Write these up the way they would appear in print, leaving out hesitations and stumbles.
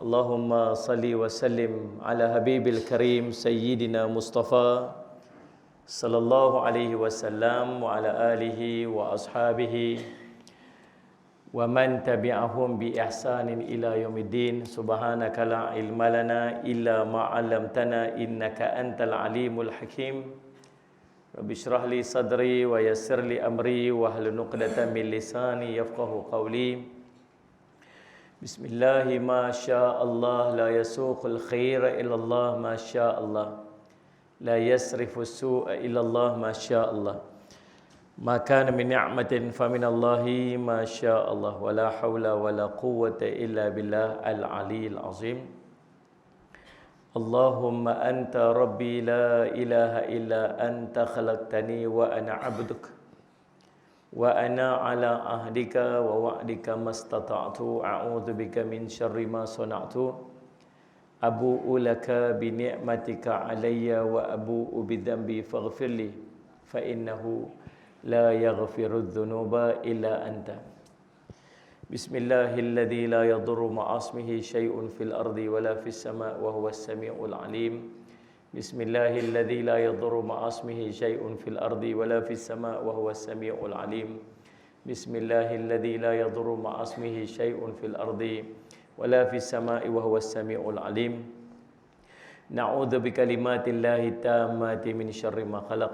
Allahumma salli wa sallim ala habibil karim sayyidina Mustafa sallallahu alaihi wasallam wa ala alihi wa ashabihi wa man tabi'ahum bi ihsanin ila yaumiddin. Subhanaka la ilma lana illa ma 'allamtana innaka antal alimul hakim. Rabbi shrah li sadri wa yassir li amri wa hlul 'uqdatam min lisani yafqahu qawli. Bismillahi ma syaa Allah la yasuqul khaira illa Allah ma syaa Allah la yasrifu su'a illa Allah ma syaa Allah. Ma kana min ni'matin fa min Allahi ma syaa Allah wa la haula wa la quwwata illa billah al-'aliyyil 'azim. Allahumma anta rabbi la ilaha illa anta khalaqtani wa ana 'abduka wa ana ala ahdika wa wa'dika mastata'tu a'udzu bika min syarri ma sana'tu abu'u laka bi ni'matika 'alayya wa abu'u bi dhanbi faghfirli fa innahu la yaghfiru dzunuba illa anta. Bismillahilladzi la yadurru ma'asmihi syai'un fil ardi wala fis sama' wa huwas sami'ul 'alim. Bismillahilladzi la yadurru ma'asmihi syai'un fil ardi wala fis sama' wa huwas sami'ul 'alim. Bismillahilladzi la yadurru ma'asmihi syai'un fil ardi wala fis sama'i wa huwas sami'ul 'alim. Na'udzu bikalimatillahi tammati min syarri ma khalaq.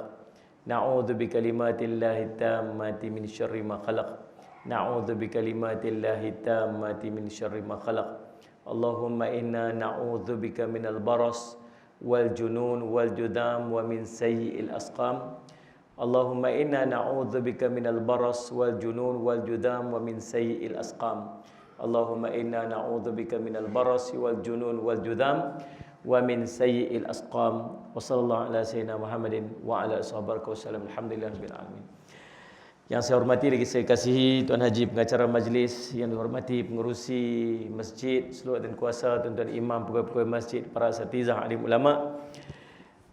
Na'udzu bikalimatillahi tammati min syarri ma khalaq. Na'udzu bikalimatillahi tammati min syarri ma khalaq. Allahumma inna na'udzu bika minal baras wal junun wal judam wa min sayyi'il asqam. Allahumma inna na'udzubika minal baras wal junun wal judam wa min sayyi'il asqam. Allahumma inna na'udzubika minal baras wal junun wal judam wa min sayyi'il asqam. Wa sallallahu ala sayyidina Muhammadin wa ala ashabihi wasallam. Alhamdulillahirabbil alamin. Yang saya hormati lagi saya kasihi Tuan Haji pengacara majlis, yang dihormati pengerusi masjid, seluruh dan kuasa, tuan-tuan imam, pegawai-pegawai masjid, para asatizah, alim ulama,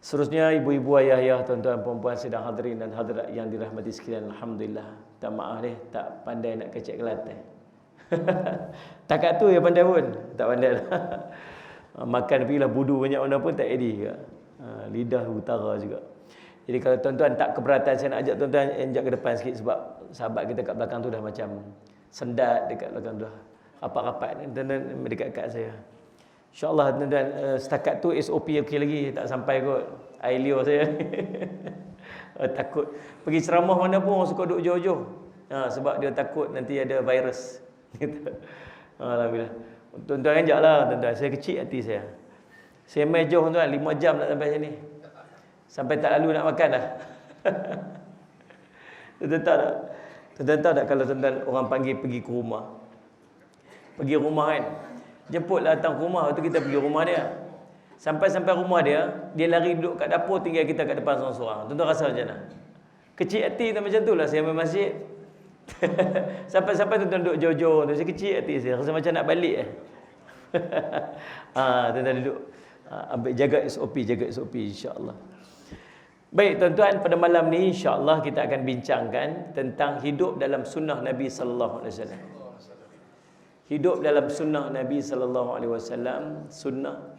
seterusnya ibu-ibu, ayah-ayah, tuan-tuan puan-puan sedang hadirin dan hadirat yang dirahmati sekalian. Alhamdulillah. Tak maaf deh, tak pandai nak kecek Kelantan. Takat tu ya pandai pun, tak pandai lah. Makan pergilah budu banyak mana pun tak edih juga. Lidah utara juga. Jadi kalau tuan-tuan tak keberatan, saya nak ajak tuan-tuan enjak ke depan sikit, sebab sahabat kita kat belakang tu dah macam sendat dekat belakang tu. Rapat-rapat tuan-tuan dekat-dekat saya. InsyaAllah tuan-tuan, setakat tu SOP okey lagi, tak sampai kot air liur saya. Takut pergi ceramah mana pun orang suka duduk jauh-jauh. Sebab dia takut nanti ada virus. Alhamdulillah. Tuan-tuan enjaklah tuan-tuan, saya kecil hati saya. Saya main jauh tuan, 5 jam nak sampai sini. Sampai tak lalu nak makan dah. Tuan-tuan tahu tak? Tuan-tuan tahu tak kalau tuan-tuan orang panggil pergi ke rumah. Pergi rumah kan. Jemputlah datang ke rumah, lepas tu kita pergi rumah dia. Sampai rumah dia, dia lari duduk kat dapur, tinggal kita kat depan seorang-seorang. Tuan-tuan rasa macam mana? Kecil hati tu macam tu lah saya main masjid. Sampai tuan-tuan duduk jauh-jauh tu, saya kecil hati saya. Rasa macam nak balik tuan-tuan duduk. Ambil jaga SOP insya-Allah. Baik tuan-tuan, pada malam ni insya-Allah kita akan bincangkan tentang hidup dalam sunnah Nabi sallallahu alaihi wasallam. Hidup dalam sunnah Nabi sallallahu alaihi wasallam, sunnah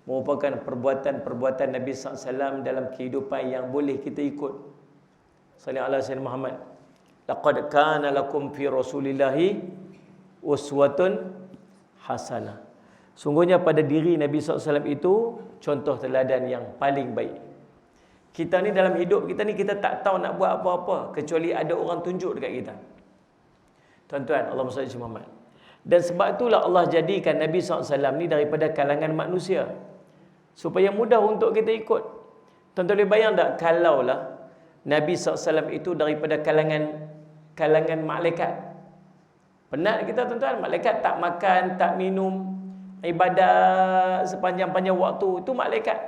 merupakan perbuatan-perbuatan Nabi sallallahu alaihi wasallam dalam kehidupan yang boleh kita ikut. Sallallahu alaihi wasallam Muhammad. Laqad kana lakum fi Rasulillahi uswatun hasanah. Sungguhnya pada diri Nabi sallallahu alaihi wasallam itu contoh teladan yang paling baik. Kita ni dalam hidup kita ni, kita tak tahu nak buat apa-apa kecuali ada orang tunjuk dekat kita. Tuan-tuan, Allahumma salli ala Muhammad. Dan sebab itulah Allah jadikan Nabi SAW ni daripada kalangan manusia, supaya mudah untuk kita ikut. Tuan-tuan boleh bayang tak kalaulah Nabi SAW itu daripada kalangan malaikat? Penat kita tuan-tuan, malaikat tak makan, tak minum, ibadat sepanjang-panjang waktu, itu malaikat.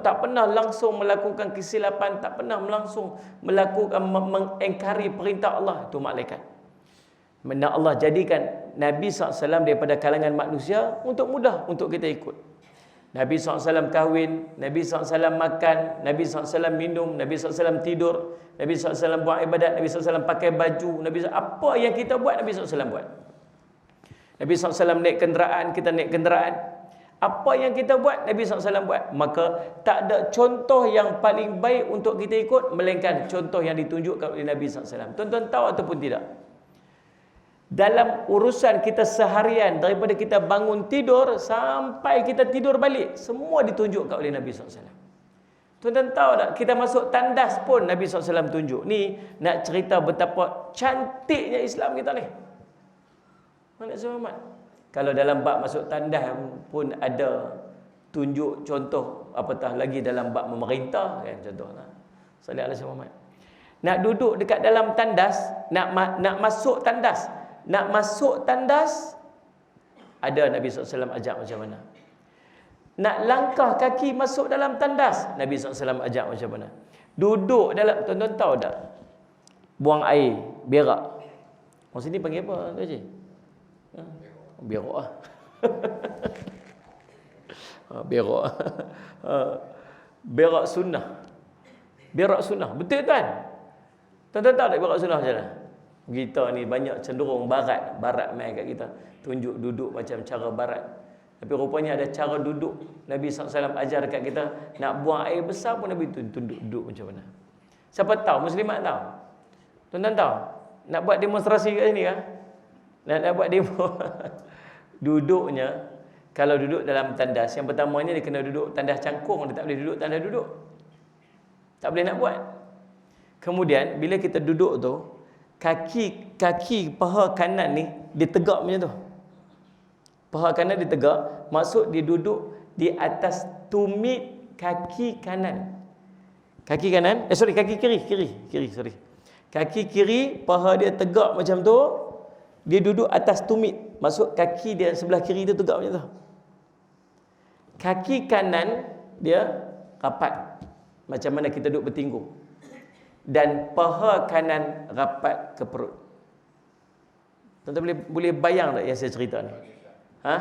Tak pernah langsung melakukan kesilapan, tak pernah langsung melakukan mengingkari perintah Allah, itu malaikat. Mana Allah jadikan Nabi SAW daripada kalangan manusia untuk mudah untuk kita ikut. Nabi SAW kahwin, Nabi SAW makan, Nabi SAW minum, Nabi SAW tidur, Nabi SAW buat ibadat, Nabi SAW pakai baju, Nabi SAW, apa yang kita buat Nabi SAW buat. Nabi SAW naik kenderaan, kita naik kenderaan. Apa yang kita buat, Nabi SAW buat. Maka tak ada contoh yang paling baik untuk kita ikut melainkan contoh yang ditunjukkan oleh Nabi SAW. Tuan-tuan tahu ataupun tidak? Dalam urusan kita seharian, daripada kita bangun tidur sampai kita tidur balik, semua ditunjukkan oleh Nabi SAW. Tuan-tuan tahu tak? Kita masuk tandas pun Nabi SAW tunjuk. Ni nak cerita betapa cantiknya Islam kita ni. Mana Muhammad? Kalau dalam bab masuk tandas pun ada tunjuk contoh, apatah lagi dalam bab memerintah kan, contohnya. Salih alaihi Muhammad. Nak duduk dekat dalam tandas, nak masuk tandas. Nak masuk tandas, ada Nabi SAW ajak macam mana. Nak langkah kaki masuk dalam tandas, Nabi SAW ajak macam mana. Duduk dalam, tuan-tuan tahu tak? Buang air, berak. Orang sini panggil apa, Tuan Haji? Berak lah. Berak. Berak sunnah. Berak sunnah. Betul kan? Tuan-tuan tahu tak berak sunnah macam mana? Kita ni banyak cenderung barat main kat kita. Tunjuk duduk macam cara barat. Tapi rupanya ada cara duduk. Nabi SAW ajar kat kita, nak buang air besar pun Nabi tunjuk duduk macam mana. Siapa tahu? Muslimat tahu? Tuan-tuan tahu? Nak buat demonstrasi kat sini kan? Nak buat demo. Duduknya, kalau duduk dalam tandas, yang pertamanya dia kena duduk tandas cangkung. Dia tak boleh duduk tandas duduk. Tak boleh nak buat. Kemudian, bila kita duduk tu, kaki paha kanan ni dia tegak macam tu. Paha kanan dia tegak, maksud dia duduk di atas tumit kaki kanan. Kaki kanan, kaki kiri, sorry. Kaki kiri, paha dia tegak macam tu, dia duduk atas tumit. Maksud kaki dia sebelah kiri tu tegak macam tu. Kaki kanan dia rapat, macam mana kita duduk bertinggung. Dan paha kanan rapat ke perut. Tuan-tuan boleh bayang tak yang saya cerita ni? Ha?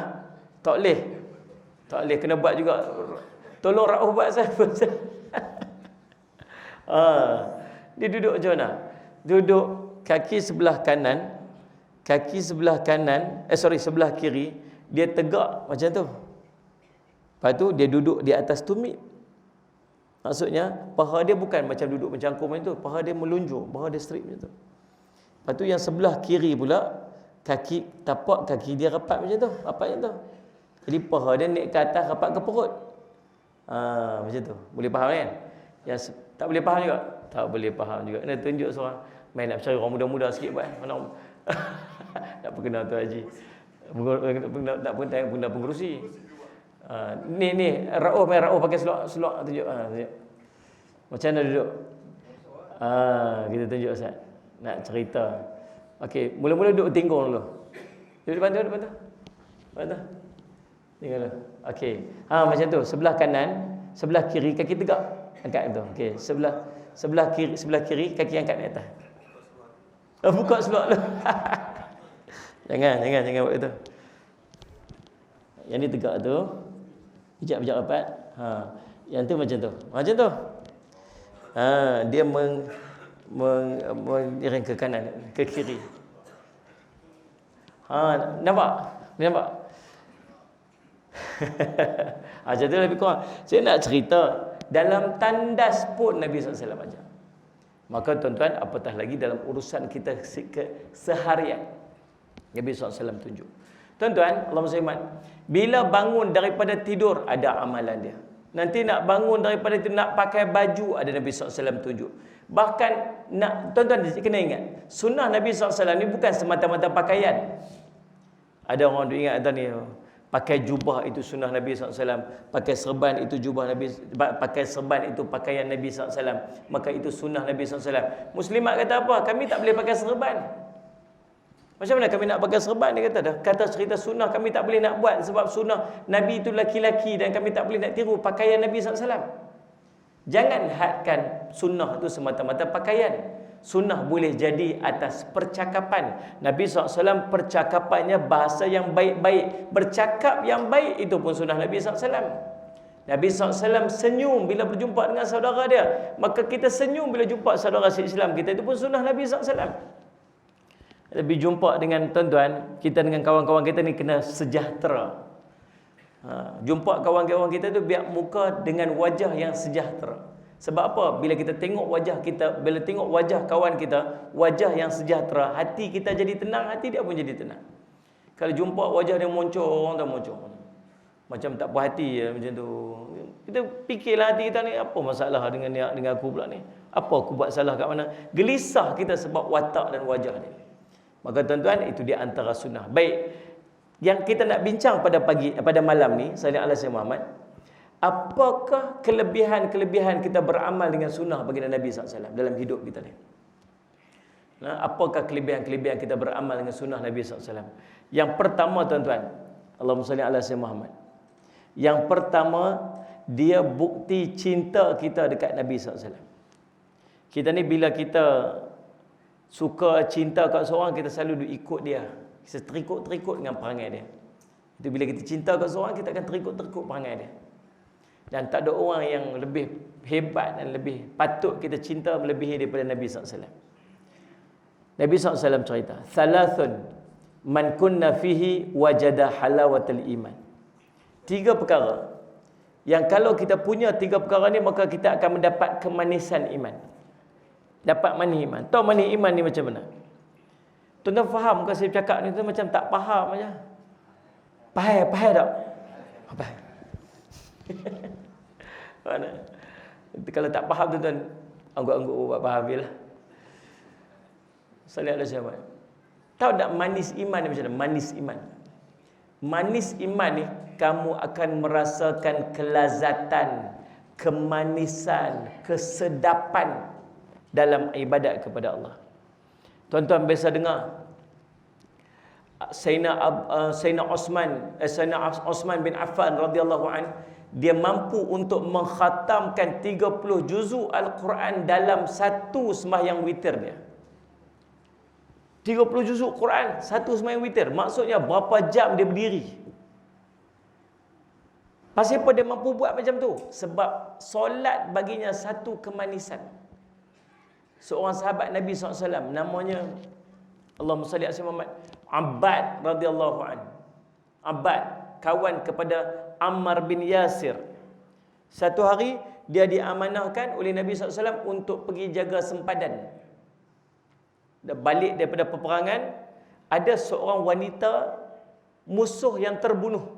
Tak boleh. Tak boleh, kena buat juga. Tolong Rauf buat saya. Dia duduk macam mana? Duduk kaki sebelah kanan, sebelah kiri, dia tegak macam tu. Lepas tu dia duduk di atas tumit. Maksudnya, paha dia bukan macam duduk mencangkung macam tu. Paha dia melunjur, paha dia straight macam tu. Lepas tu yang sebelah kiri pula, tapak kaki dia rapat macam tu. Rapat macam tu. Jadi paha dia naik ke atas, rapat ke perut. Macam tu. Boleh faham kan? Yang tak boleh faham juga? Tak boleh faham juga. Kena tunjuk seorang. Main nak cari orang muda-muda sikit buat. Mana nak perkenal Tuan Haji. Tak perkenal pengerusi. Ni Rauf pakai seluar tunjuk. Tunjuk. Macam mana duduk? Kita tunjuk Ustaz. Nak cerita. Okey, mula-mula duduk bertinggung dulu. Duduk depan tu. Tinggal dulu. Okey. Macam tu, sebelah kanan, sebelah kiri kaki tegak. Angkat tu. Okey, sebelah kiri kaki angkat naik atas. Buka seluar dulu. Jangan buat itu. Yang ni tegak tu. Pijak rapat. Yang tu macam tu. Macam tu. Dia mengiring ke kanan, ke kiri. Nampak? Macam tu lebih kurang. Saya nak cerita, dalam tandas pun Nabi SAW ajar. Maka tuan-tuan, apatah lagi dalam urusan kita seharian, Nabi SAW tunjuk. Tuan-tuan, Allahumma salli bila bangun daripada tidur, ada amalan dia. Nanti nak bangun daripada tidur, nak pakai baju, ada Nabi SAW tunjuk. Bahkan, tuan-tuan kena ingat, sunnah Nabi SAW ni bukan semata-mata pakaian. Ada orang ingat ni, pakai jubah itu sunnah Nabi SAW, pakai serban itu jubah Nabi, pakai serban itu pakaian Nabi SAW, maka itu sunnah Nabi SAW. Muslimat kata apa? Kami tak boleh pakai serban. Macam mana kami nak pakai serban? Dia kata cerita sunnah kami tak boleh nak buat, sebab sunnah Nabi itu laki-laki dan kami tak boleh nak tiru pakaian Nabi SAW. Jangan hadkan sunnah itu semata-mata pakaian. Sunnah boleh jadi atas percakapan. Nabi SAW percakapannya bahasa yang baik-baik. Bercakap yang baik itu pun sunnah Nabi SAW. Nabi SAW senyum bila berjumpa dengan saudara dia. Maka kita senyum bila jumpa saudara Islam kita, itu pun sunnah Nabi SAW. Tapi jumpa dengan tuan-tuan, kita dengan kawan-kawan kita ni kena sejahtera. Jumpa kawan-kawan kita tu biar muka dengan wajah yang sejahtera. Sebab apa? Bila kita tengok wajah kita, bila tengok wajah kawan kita, wajah yang sejahtera, hati kita jadi tenang, hati dia pun jadi tenang. Kalau jumpa wajah dia moncong, orang tak moncong, macam tak puas hati macam tu. Kita fikirlah hati kita ni, apa masalah dengan aku pula ni? Apa aku buat salah kat mana? Gelisah kita sebab watak dan wajah dia. Maka tuan-tuan, itu dia antara sunnah. Baik, yang kita nak bincang pada malam ni, sallallahu alaihi Muhammad, apakah kelebihan-kelebihan kita beramal dengan sunnah baginda Nabi SAW dalam hidup kita ni? Apakah kelebihan-kelebihan kita beramal dengan sunnah Nabi SAW? Yang pertama tuan-tuan, Allahumma salli ala sayyidina Muhammad. Yang pertama, dia bukti cinta kita dekat Nabi SAW. Kita ni bila kita suka cinta kat seorang, kita selalu ikut dia. Kita terikut-terikut dengan perangai dia. Itu bila kita cinta kat seorang, kita akan terikut-terikut perangai dia. Dan tak ada orang yang lebih hebat dan lebih patut kita cinta melebihi daripada Nabi SAW. Nabi SAW cerita, "Thalathun man kunna fihi wajada halawatul iman." 3 perkara yang kalau kita punya 3 perkara ni, maka kita akan mendapat kemanisan iman. Dapat manis iman. Tahu manis iman ni macam mana? Tuan-tuan faham ke saya cakap ni? Tuan macam tak faham aja. Faham tak? Faham. Mana? Kalau tak faham tuan-tuan, anggap-anggap buat faham jelah. Sallallahu alaihi wasallam. Tahu tak manis iman ni macam mana? Manis iman. Manis iman ni, kamu akan merasakan kelazatan, kemanisan, kesedapan dalam ibadat kepada Allah. Tuan-tuan biasa dengar Sayyidina Osman bin Affan radhiyallahu an, dia mampu untuk mengkhatamkan 30 juzuk Al-Quran dalam satu sembahyang witir dia. 30 juzuk Quran satu sembahyang witir. Maksudnya berapa jam dia berdiri. Pasal apa dia mampu buat macam tu? Sebab solat baginya satu kemanisan. Seorang sahabat Nabi SAW, namanya Allahumma salli ala Muhammad, Abbad radhiyallahu an. Abbad, kawan kepada Ammar bin Yasir. Satu hari dia diamanahkan oleh Nabi SAW untuk pergi jaga sempadan. Dia balik daripada peperangan, ada seorang wanita musuh yang terbunuh.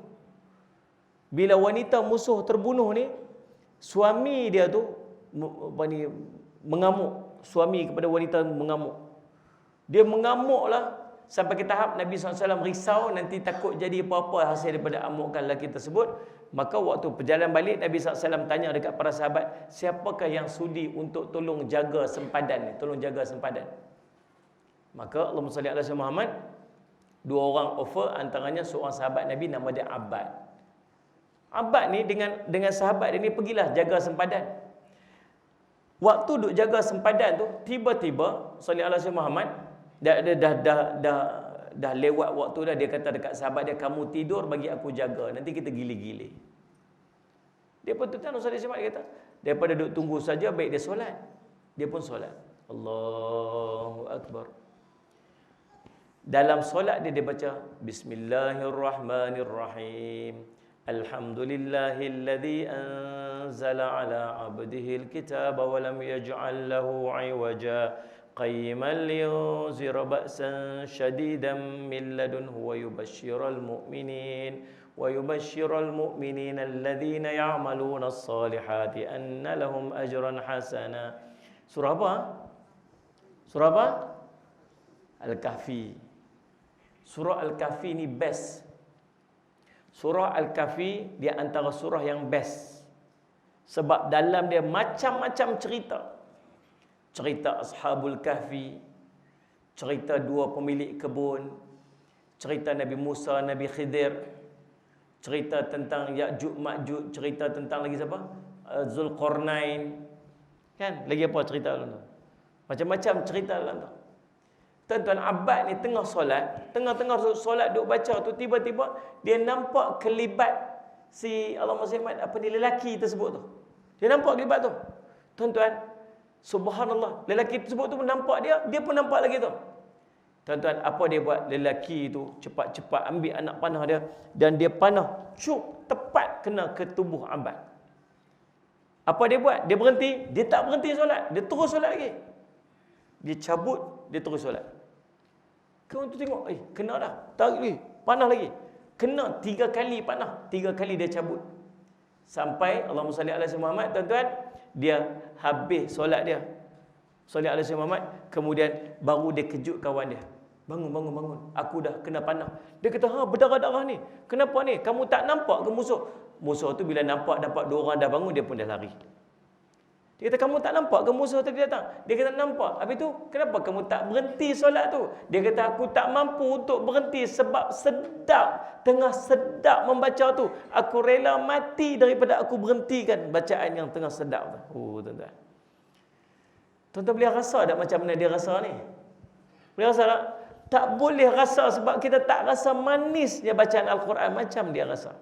Bila wanita musuh terbunuh ni, suami dia tu mengamuk. Suami kepada wanita mengamuk. Dia mengamuklah sampai ke tahap Nabi SAW risau nanti takut jadi apa-apa hasil daripada amukan lelaki tersebut. Maka waktu perjalanan balik, Nabi SAW tanya dekat para sahabat, siapakah yang sudi untuk tolong jaga sempadan ni? Tolong jaga sempadan. Maka Allahumma salli ala sayyidina Muhammad, 2 orang offer, antaranya seorang sahabat Nabi nama dia Abbad. Abbad ni dengan sahabat dia ni pergilah jaga sempadan. Waktu duk jaga sempadan tu, tiba-tiba salli ala sayyidina Muhammad, dah lewat waktu dah, dia kata dekat sahabat dia, kamu tidur bagi aku jaga, nanti kita gile-gile. Dia pun tuan Ustaz Ismail kata, daripada duk tunggu saja, baik dia solat. Dia pun solat. Allahu Akbar. Dalam solat dia baca Bismillahirrahmanirrahim. Alhamdulillahilladzi anzala ala abdihil kitaba wa lam yaj'al lahu 'iwaja qayyiman liyunzira ba'san shadidan min ladunhu wa yubashshiral mu'minin alladhina ya'maluna as-salihati anna lahum ajran hasana. Surah apa? Surah apa? Al-Kahfi. Surah Al-Kahfi ni best. Surah Al-Kahfi dia antara surah yang best. Sebab dalam dia macam-macam cerita. Cerita Ashabul Kahfi, cerita 2 pemilik kebun, cerita Nabi Musa, Nabi Khidir, cerita tentang Ya'juj Ma'juj, cerita tentang lagi siapa? Zulqarnain. Kan? Lagi apa cerita dalam tu? Macam-macam cerita dalam tu. Tuan-tuan, Abbad ni tengah solat, tengah-tengah solat duk baca tu, tiba-tiba dia nampak kelibat si Allahumma salli apa ni lelaki tersebut tu. Dia nampak kelibat tu. Tuan-tuan, subhanallah, lelaki tersebut tu pun nampak dia pun nampak lagi tu. Tuan-tuan, apa dia buat? Lelaki itu cepat-cepat ambil anak panah dia dan dia panah cuk tepat kena ke tubuh Abbas. Apa dia buat? Dia berhenti, dia tak berhenti solat, dia terus solat lagi. Dia cabut, dia terus solat. Kau tu tengok, kena dah. Tarik lagi, panah lagi. Kena 3 kali panah, 3 kali dia cabut. Sampai Allahumma salli ala sayyidina Muhammad, tuan-tuan, dia habis solat dia. Solat ala sayyidina Muhammad, kemudian baru dia kejut kawan dia. Bangun, bangun, bangun. Aku dah kena panah. Dia kata, berdarah-darah ni. Kenapa ni? Kamu tak nampak ke musuh? Musuh tu bila nampak dapat 2 orang dah bangun, dia pun dah lari. Dia kata, kamu tak nampak ke musuh tadi datang? Dia kata, nampak. Habis tu, kenapa kamu tak berhenti solat tu? Dia kata, aku tak mampu untuk berhenti sebab sedap. Tengah sedap membaca tu. Aku rela mati daripada aku berhentikan bacaan yang tengah sedap tu. Tuan-tuan. Tuan-tuan boleh rasa tak macam mana dia rasa ni? Boleh rasa tak? Tak boleh rasa sebab kita tak rasa manisnya bacaan Al-Quran macam dia rasa.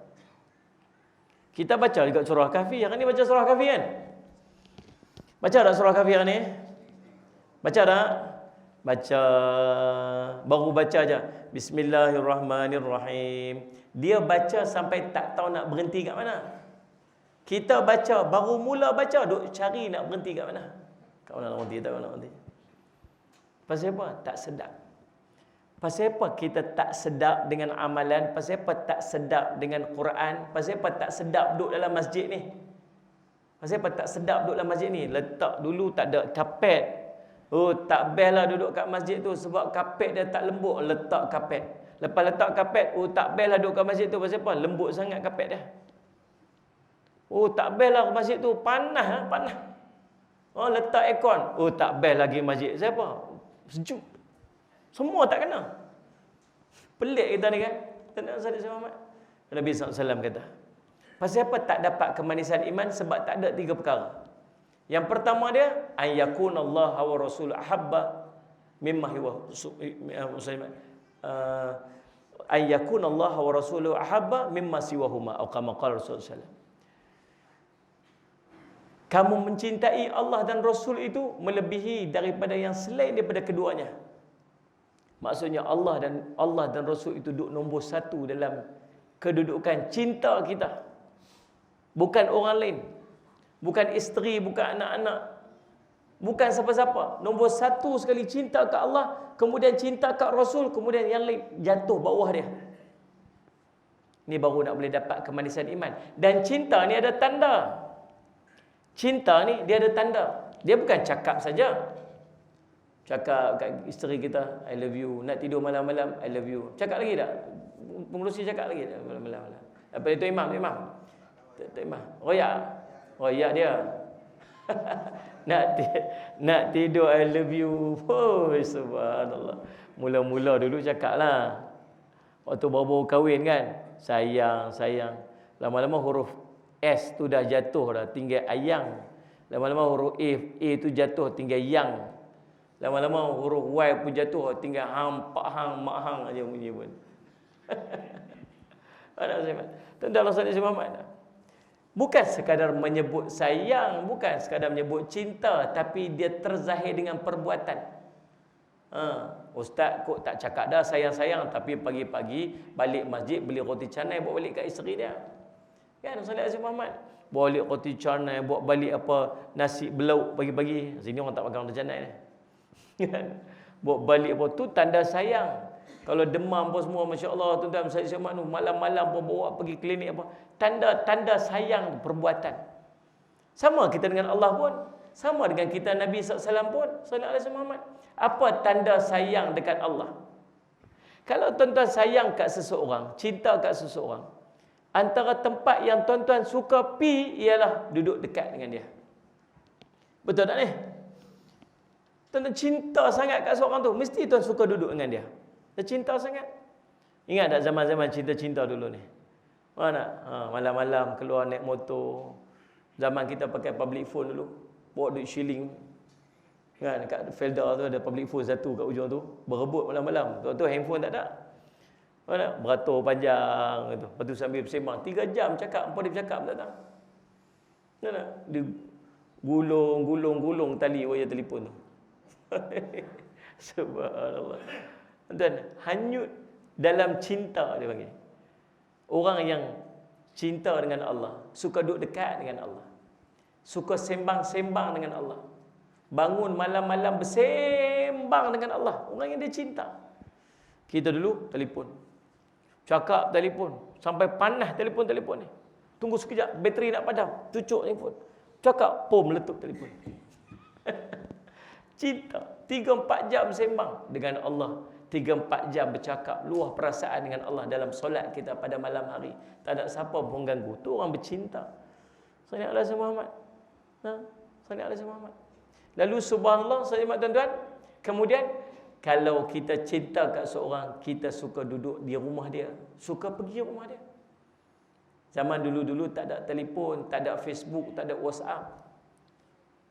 Kita baca juga surah Kahfi. Yang ni baca surah Kahfi kan? Baca tak surah Kahfi yang ni? Baca tak? Baca. Baru baca je. Bismillahirrahmanirrahim. Dia baca sampai tak tahu nak berhenti kat mana. Kita baca, baru mula baca, duk cari nak berhenti kat mana. Kau nak berhenti, tak nak berhenti. Pasal apa? Tak sedap. Pasal apa kita tak sedap dengan amalan? Pasal apa tak sedap dengan Quran? Pasal apa tak sedap duduk dalam masjid ni? Pasal apa tak sedap duduk dalam masjid ni? Letak dulu tak ada kapet. Tak best lah duduk kat masjid tu sebab kapet dia tak lembut. Letak kapet. Lepas letak kapet, tak best lah duduk kat masjid tu. Pasal apa? Lembut sangat kapet dia. Tak best lah masjid tu. Panas. Panas. Letak aircon. Tak best lagi masjid. Siapa? Sejuk. Semua tak kena. Pelik kita ni kan. Tentang Nabi Muhammad. Nabi SAW kata, pasal apa tak dapat kemanisan iman? Sebab tak ada 3 perkara. Yang pertama dia, an yakunallaha wa rasul ahabba mimma huwa musliman. An yakunallaha wa rasuluhu ahabba mimma siwahuma atau kama qala Rasulullah SAW. Kamu mencintai Allah dan Rasul itu melebihi daripada yang selain daripada keduanya. Maksudnya Allah dan Rasul itu duduk nombor 1 dalam kedudukan cinta kita. Bukan orang lain. Bukan isteri, bukan anak-anak. Bukan siapa-siapa. Nombor 1 sekali cinta ke Allah, kemudian cinta ke Rasul, kemudian yang lain jatuh bawah dia. Ni baru nak boleh dapat kemanisan iman. Dan cinta ni ada tanda. Cinta ni dia ada tanda. Dia bukan cakap saja. Cakap kat isteri kita, I love you. Nak tidur malam-malam, I love you. Cakap lagi tak? Pengerusi cakap lagi tak? Malam-malam. Apa itu imam? Tak imam. Royak dia. nak tidur, I love you. Subhanallah. Mula-mula dulu cakap lah. Waktu baru kahwin kan. Sayang. Lama-lama huruf S tu dah jatuh dah. Tinggal ayang. Lama-lama huruf A tu jatuh. Tinggal yang. Lama-lama huruf Y pun jatuh, tinggal hang, pak hang, mak hang aja bunyi pun. Tentang Rasulullah Muhammad. Bukan sekadar menyebut sayang, bukan sekadar menyebut cinta, tapi dia terzahir dengan perbuatan. Ustaz kok tak cakap dah sayang-sayang, tapi pagi-pagi balik masjid beli roti canai bawa balik kat isteri dia. Kan Rasulullah Muhammad bawa balik roti canai, bawa balik apa nasi belauk pagi-pagi. Sini orang tak makan roti canai ni. Bawa balik apa tu tanda sayang. Kalau demam apa semua, masya-Allah tuan-tuan, saya semua malam-malam pun bawa pergi klinik apa, tanda sayang perbuatan. Sama kita dengan Allah pun, sama dengan kita Nabi SAW pun, sallallahu alaihi Muhammad. Apa tanda sayang dekat Allah? Kalau tuan-tuan sayang kat seseorang, cinta kat seseorang, antara tempat yang tuan-tuan suka pi ialah duduk dekat dengan dia. Betul tak ni? Tuan cinta sangat kat seorang tu, mesti tuan suka duduk dengan dia. Dia cinta sangat. Ingat tak zaman-zaman cinta-cinta dulu ni? Mana? Malam-malam keluar naik motor. Zaman kita pakai public phone dulu. Bawa duit shilling. Kan, kat Felda tu ada public phone satu kat ujung tu. Berebut malam-malam. Tu handphone tak ada. Mana? Beratur panjang gitu. Lepas tu sambil bersembang 3 jam cakap, apa dia bercakap tak tahu. Mana? Dia gulung tali wayar telefon tu. Subhanallah. Dan hanyut dalam cinta, dia panggil. Orang yang cinta dengan Allah, suka duduk dekat dengan Allah, suka sembang-sembang dengan Allah, bangun malam-malam bersembang dengan Allah. Orang yang dia cinta. Kita dulu telefon, cakap telefon sampai panas telefon ni. Tunggu sekejap, bateri nak padam, cucuk telefon, cakap, pom, meletup telefon. Cinta. 3-4 jam sembang dengan Allah, 3-4 jam bercakap luah perasaan dengan Allah dalam solat kita pada malam hari. Tak ada siapa pun ganggu. Tu orang bercinta. Sallallahu alaihi Muhammad. Sallallahu alaihi Muhammad. Lalu subhanallah, sahabat tuan-tuan, kemudian kalau kita cinta kat seorang, kita suka duduk di rumah dia, suka pergi rumah dia. Zaman dulu-dulu tak ada telefon, tak ada Facebook, tak ada WhatsApp.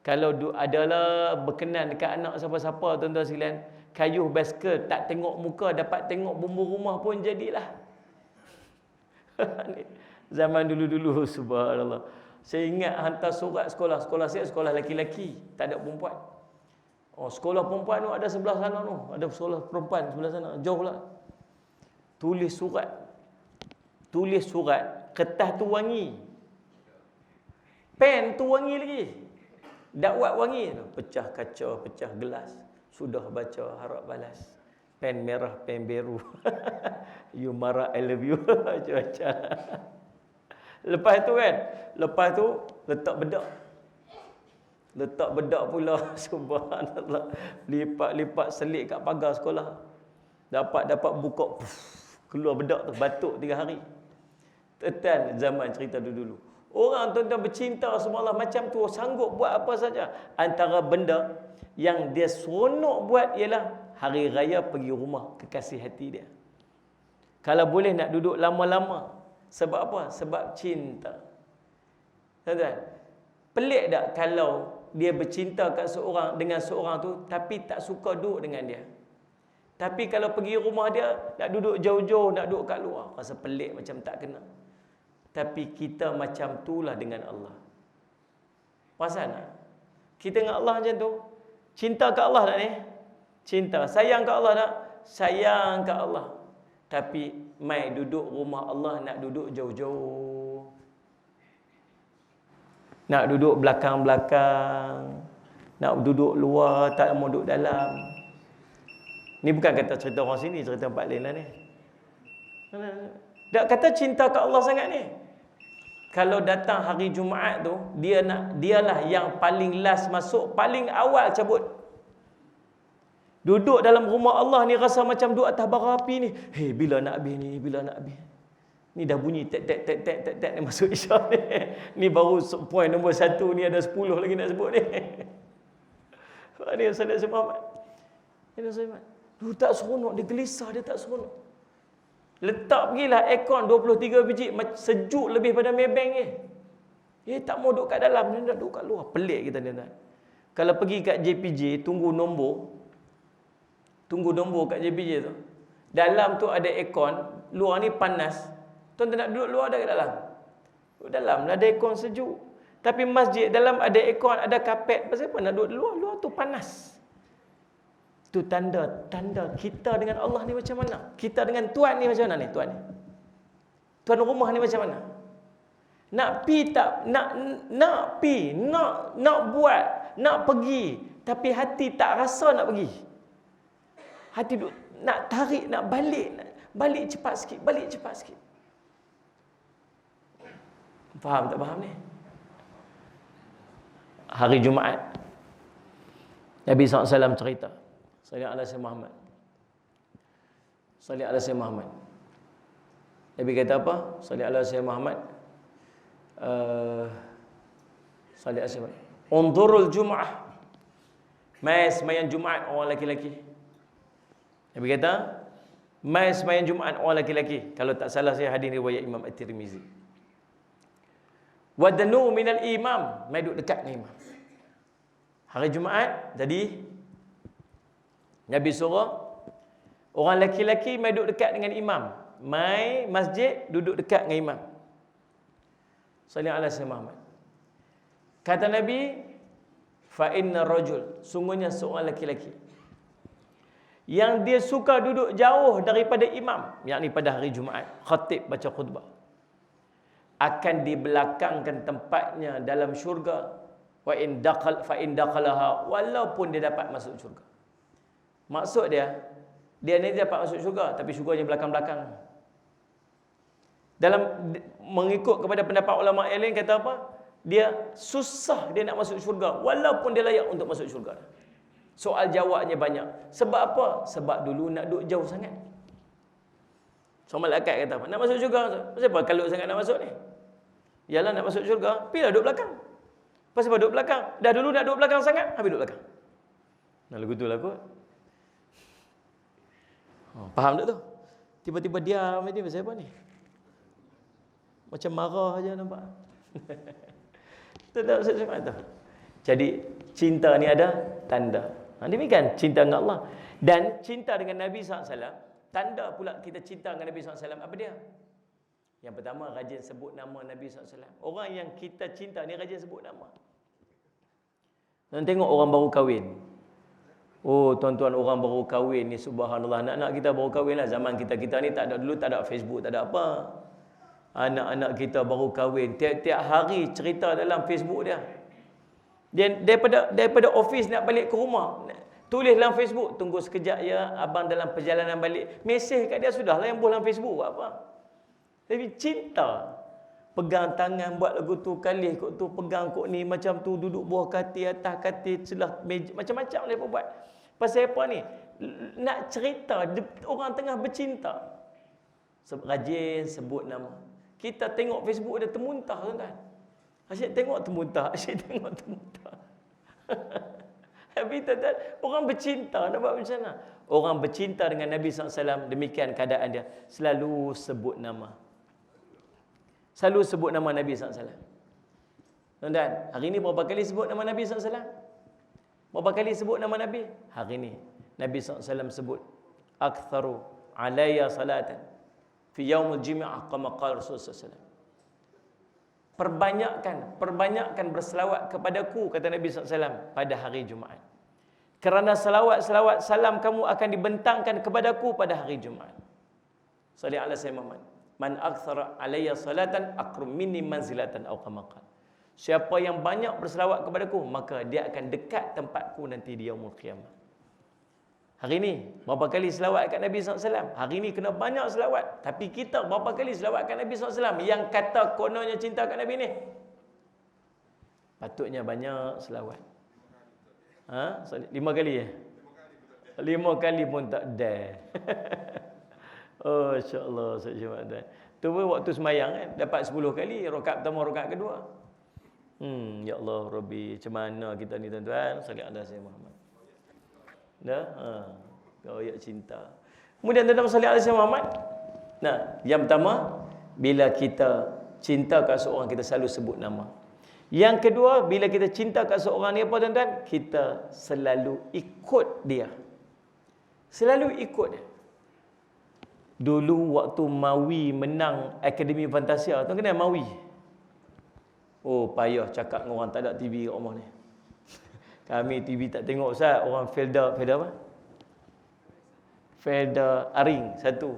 Kalau adalah berkenan dekat anak siapa-siapa, tuan-tuan sekalian, kayuh basikal, tak tengok muka, dapat tengok bumbu rumah pun jadilah. Zaman dulu-dulu, subhanallah. Saya ingat hantar surat sekolah. Sekolah saya sekolah laki-laki, tak ada perempuan. Oh, sekolah perempuan tu ada sebelah sana tu. Ada sekolah perempuan sebelah sana, jauh lah. Tulis surat, kertas tu wangi. Pen tu wangi lagi. Dakwat wangi tu. Pecah kaca, pecah gelas. Sudah baca, harap balas. Pen merah, pen biru. You marah, I love you. Macam-macam. Lepas tu letak bedak pula. Subhanallah. Lipat selit kat pagar sekolah. Dapat buka, keluar bedak tu, batuk 3 hari. Tetan zaman cerita dulu. Orang tuan-tuan bercinta subhanallah macam tu, sanggup buat apa saja. Antara benda yang dia seronok buat ialah hari raya pergi rumah kekasih hati dia. Kalau boleh nak duduk lama-lama. Sebab apa? Sebab cinta. Tuan-tuan, pelik tak kalau dia bercinta dengan seorang tu tapi tak suka duduk dengan dia. Tapi kalau pergi rumah dia, nak duduk jauh-jauh, nak duduk kat luar, rasa pelik macam tak kena. Tapi kita macam itulah dengan Allah. Perasan tak? Kita dengan Allah macam tu. Cinta ke Allah tak ni? Cinta. Sayang ke Allah tak? Sayang ke Allah. Tapi mai duduk rumah Allah, nak duduk jauh-jauh. Nak duduk belakang-belakang. Nak duduk luar, tak mau duduk dalam. Ni bukan kata cerita orang sini, cerita tempat lain lah ni. Tak kata cinta ke Allah sangat ni. Kalau datang hari Jumaat tu, dialah yang paling last masuk, paling awal cabut. Duduk dalam rumah Allah ni rasa macam duduk atas bara api ni. Hei, bila nak habis ni? Bila nak habis? Ni dah bunyi tek ni masuk Isyak ni. Ni baru poin nombor 1 ni, ada 10 lagi nak sebut ni. Ini Saudara Muhammad. Ini Saudara. Dia tak seronok, dia gelisah, dia tak seronok. Letak pergilah aircon 23 biji, sejuk lebih pada Maybank ni. Tak mau duduk kat dalam, dia nak duduk kat luar. Pelik kita ni. Kalau pergi kat JPJ, tunggu nombor kat JPJ tu. Dalam tu ada aircon, luar ni panas. Tuan nak duduk luar ada kat dalam? Duduk dalam lah, ada aircon sejuk. Tapi masjid dalam ada aircon, ada kapet. Pasal apa nak duduk luar? Luar tu panas. Itu tanda kita dengan Allah ni macam mana? Kita dengan Tuhan ni macam mana ni? Tuan rumah ni macam mana? Nak buat, nak pergi, tapi hati tak rasa nak pergi. Hati duk nak tarik, nak balik cepat sikit. Faham tak faham ni? Hari Jumaat, Nabi SAW cerita. Sallallahu alaihi Muhammad. Sallallahu alaihi Muhammad. Nabi kata apa? Sallallahu alaihi Muhammad. Sallallahu alaihi Muhammad. Unzurul Jum'ah. Mai sembahyang Jumaat orang lelaki. Nabi kata, mai sembahyang Jumaat orang lelaki. Kalau tak salah saya hadis riwayat Imam At-Tirmizi. Wadanu minal imam. Mai duduk dekat dengan imam. Hari Jumaat, jadi Nabi suruh orang lelaki mai duduk dekat dengan imam. Mai masjid duduk dekat dengan imam. Sallallahu alaihi wasallam. Kata Nabi, fa inna rajul, sungguhnya seorang lelaki Yang dia suka duduk jauh daripada imam, yakni pada hari Jumaat, khatib baca khutbah, akan dibelakangkan tempatnya dalam syurga. Wa in dakalaha, walaupun dia dapat masuk syurga. Maksud dia ni dapat masuk syurga, tapi syurganya belakang-belakang. Dalam mengikut kepada pendapat ulama yang lain kata apa? Dia susah dia nak masuk syurga walaupun dia layak untuk masuk syurga. Soal jawabnya banyak. Sebab apa? Sebab dulu nak duduk jauh sangat. So malaikat kata apa? Nak masuk syurga. Pasal apa kalau sangat nak masuk ni? Yalah nak masuk syurga, pergilah duduk belakang. Pasal apa duduk belakang? Dah dulu nak duduk belakang sangat, habis duduk belakang. Nah lagu tu lah kot. Faham tak tu? Tiba-tiba diam ni pasal apa ni? Macam marah aja nampak. Tak maksud macam tu. Jadi cinta ni ada tanda. Demikian cinta dengan Allah dan cinta dengan Nabi SAW. Tanda pula kita cinta dengan Nabi SAW apa dia? Yang pertama, rajin sebut nama Nabi SAW. Orang yang kita cinta ni rajin sebut nama. Dan tengok orang baru kahwin. Oh tuan-tuan, orang baru kahwin ni subhanallah. Anak-anak kita baru kahwin lah. Zaman kita ni tak ada, dulu tak ada Facebook, tak ada apa. Anak-anak kita baru kahwin, tiap-tiap hari cerita dalam Facebook dia. Dia daripada office nak balik ke rumah, tulis dalam Facebook, tunggu sekejap ya, abang dalam perjalanan balik. Mesej kat dia sudahlah, yang boleh dalam Facebook buat apa. Tapi cinta. Pegang tangan buat lagu tu, kalih kot tu, pegang kot ni, macam tu, duduk bawah katil, atas katil, sebelah meja, macam-macam dia pun buat. Pasal apa ni? Nak cerita, orang tengah bercinta. Rajin sebut nama. Kita tengok Facebook dia termuntah tuan-tuan. Asyik tengok termuntah, asyik tengok termuntah. Habis tuan-tuan, orang bercinta nak buat macam mana? Orang bercinta dengan Nabi SAW, demikian keadaan dia. Selalu sebut nama. Selalu sebut nama Nabi SAW. Tuan-tuan, hari ni berapa kali sebut nama Nabi SAW? Berapa kali sebut nama Nabi? Hari ni Nabi SAW sebut aktharu alayya salatan fi yaumul jumu'ah kama qala Rasulullah SAW. Perbanyakkan berselawat kepadaku, kata Nabi SAW, pada hari Jumaat. Kerana selawat salam kamu akan dibentangkan kepadaku pada hari Jumaat. Salli ala sayyidina Muhammad. Man aktsara alayya salatan akrum minni manzilatan aw kama qala. Siapa yang banyak berselawat kepadaku, maka dia akan dekat tempatku nanti di yaumul qiyamah. Hari ni berapa kali selawat kat Nabi SAW? Hari ni kena banyak selawat. Tapi kita berapa kali selawat kat Nabi SAW yang kata kononnya cinta kat Nabi ni? Patutnya banyak selawat. 5 kali ya? 5 kali pun tak ada. Oh insya-Allah saja. Tu pun waktu semayang kan dapat 10 kali, rakaat pertama, rakaat kedua. Ya Allah Rabbi, macam mana kita ni tuan-tuan? Sallallahu alaihi wasallam. Dah, kau ayat cinta. Kemudian dalam sallallahu alaihi wasallam, nah, yang pertama, bila kita cinta kat seorang, kita selalu sebut nama. Yang kedua, bila kita cinta kat seorang ni apa tuan-tuan? Kita selalu ikut dia. Selalu ikut dia. Dulu waktu Mawi menang Akademi Fantasia, tuan kenal Mawi? Oh, payah cakap dengan orang tak ada TV kat rumah ni. Kami TV tak tengok Ustaz, orang Felda apa? Felda Aring satu.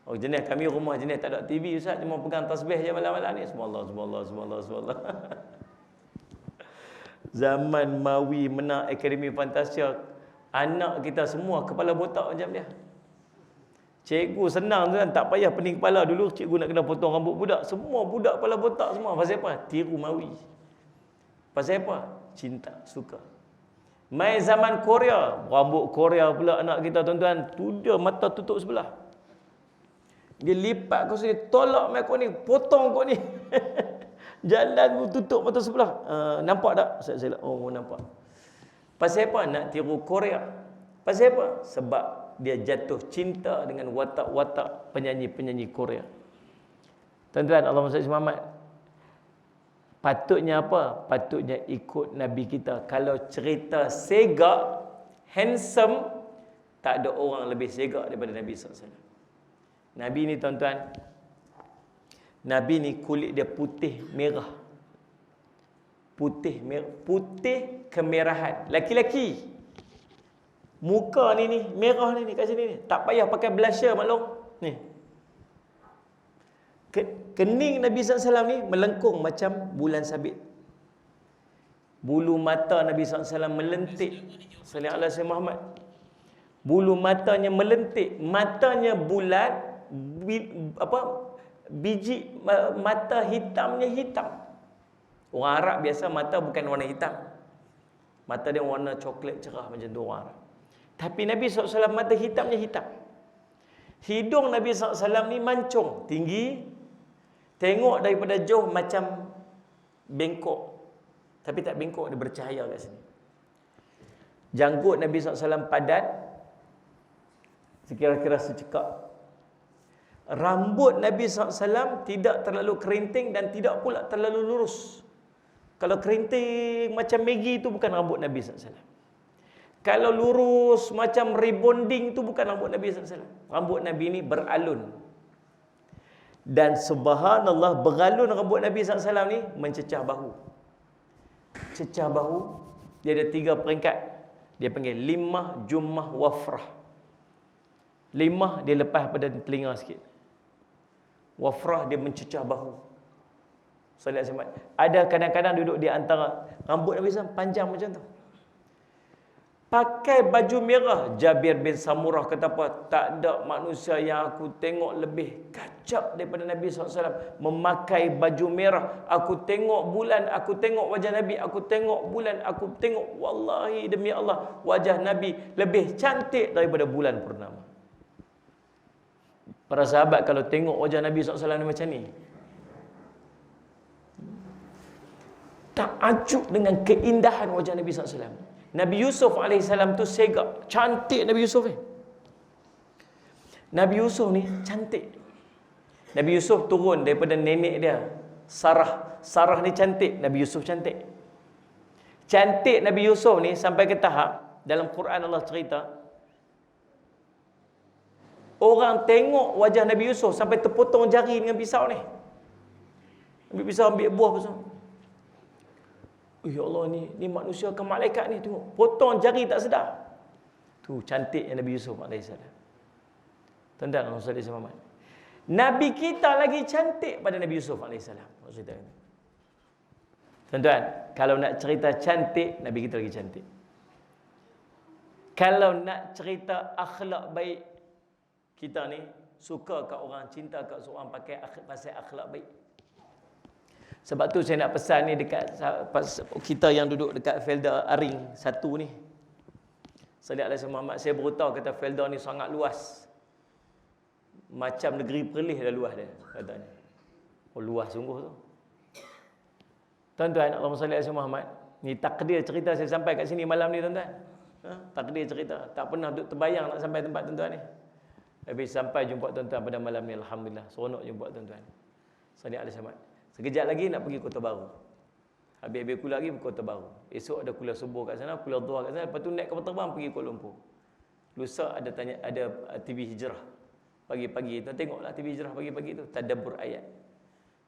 Oh jenis kami rumah jenis tak ada TV Ustaz, cuma pegang tasbih je malam-malam ni. Subhanallah. Zaman Mawi menang Akademi Fantasia, anak kita semua kepala botak macam dia. Cikgu senang tu kan, tak payah pening kepala. Dulu cikgu nak kena potong rambut budak, semua budak kepala botak semua. Pasal apa? Tiru Mawi. Pasal apa? Cinta, suka. Mai zaman Korea, rambut Korea pula anak kita tuan-tuan, tuda mata tutup sebelah. Dia lipat kau sini, tolak mai kau ni, potong kau ni. Jalan tutup mata sebelah. Nampak tak? Saya oh nampak. Pasal apa? Nak tiru Korea. Pasal apa? Sebab dia jatuh cinta dengan watak-watak penyanyi-penyanyi Korea. Tuan-tuan, Allahumma salli Muhammad. Patutnya apa? Patutnya ikut Nabi kita. Kalau cerita segak, handsome, tak ada orang lebih segak daripada Nabi SAW. Nabi ni tuan-tuan, Nabi ni kulit dia putih merah. Putih kemerahan. Laki-laki. Muka ni merah ni kat sini ni. Tak payah pakai blusher maklum. Ni. Kening Nabi SAW ni melengkung macam bulan sabit. Bulu mata Nabi SAW melentik. Sallallahu alaihi Muhammad. Bulu matanya melentik. Matanya bulat. Biji mata hitamnya hitam. Orang Arab biasa mata bukan warna hitam. Mata dia warna coklat cerah macam tu orang Arab. Tapi Nabi SAW mata hitamnya hitam. Hidung Nabi SAW ni mancung, tinggi. Tengok daripada jauh macam bengkok. Tapi tak bengkok, dia bercahaya kat sini. Janggut Nabi SAW padat. Sekira-kira secekap. Rambut Nabi SAW tidak terlalu kerinting dan tidak pula terlalu lurus. Kalau kerinting macam Maggie itu bukan rambut Nabi SAW. Kalau lurus macam rebonding itu bukan rambut Nabi SAW. Rambut Nabi ini beralun. Dan subhanallah, beralun rambut Nabi SAW ni mencecah bahu. Cecah bahu, dia ada 3 peringkat. Dia panggil limah, jummah, wafrah. Limah dia lepas pada telinga sikit. Wafrah dia mencecah bahu. Ada kadang-kadang duduk di antara rambut Nabi SAW panjang macam tu. Pakai baju merah. Jabir bin Samurah kata apa? Tak ada manusia yang aku tengok lebih kacak daripada Nabi SAW. Memakai baju merah. Aku tengok bulan, aku tengok wajah Nabi, aku tengok bulan, aku tengok, wallahi demi Allah, wajah Nabi lebih cantik daripada bulan purnama. Para sahabat kalau tengok wajah Nabi SAW ni macam ni, takjub dengan keindahan wajah Nabi SAW. Nabi Yusuf AS tu segak. Cantik Nabi Yusuf ni. Nabi Yusuf ni cantik. Nabi Yusuf turun daripada nenek dia, Sarah. Sarah ni cantik, Nabi Yusuf cantik. Cantik Nabi Yusuf ni sampai ke tahap dalam Quran Allah cerita, orang tengok wajah Nabi Yusuf sampai terpotong jari dengan pisau ni. Ambil pisau, ambil buah pisau. Ya Allah, ni manusia ke malaikat ni, tengok. Potong jari tak sedar. Tu cantiknya Nabi Yusuf AS. Tuan-tuan, Rasulullah SAW. Nabi kita lagi cantik pada Nabi Yusuf AS. Tuan-tuan, kalau nak cerita cantik, Nabi kita lagi cantik. Kalau nak cerita akhlak baik, kita ni suka kat orang, cinta kat seorang pakai pasal akhlak baik. Sebab tu saya nak pesan ni dekat kita yang duduk dekat Felda Aring 1 ni. Sallallahu alaihi Muhammad, saya baru tahu kata Felda ni sangat luas. Macam negeri Perlis dah luas dia katanya. Oh, luas sungguh tu. Tuan-tuan, Allahumma salli alaihi Muhammad. Ni takdir cerita saya sampai kat sini malam ni, tuan-tuan. Takdir cerita. Tak pernah duk terbayang nak sampai tempat tuan-tuan ni. Habis sampai jumpa tuan-tuan pada malam ni, alhamdulillah. Seronok jumpa tuan-tuan. Sallallahu alaihi Muhammad. Sekejap lagi nak pergi Kota Baru. Habis-habis kuliah lagi pergi Kota Baru. Esok ada kuliah subuh kat sana, kuliah duha kat sana, lepas tu naik kapal terbang pergi Kuala Lumpur. Lusa ada TV Hijrah. Pagi-pagi tu tengoklah TV Hijrah pagi-pagi tu, tadabbur ayat.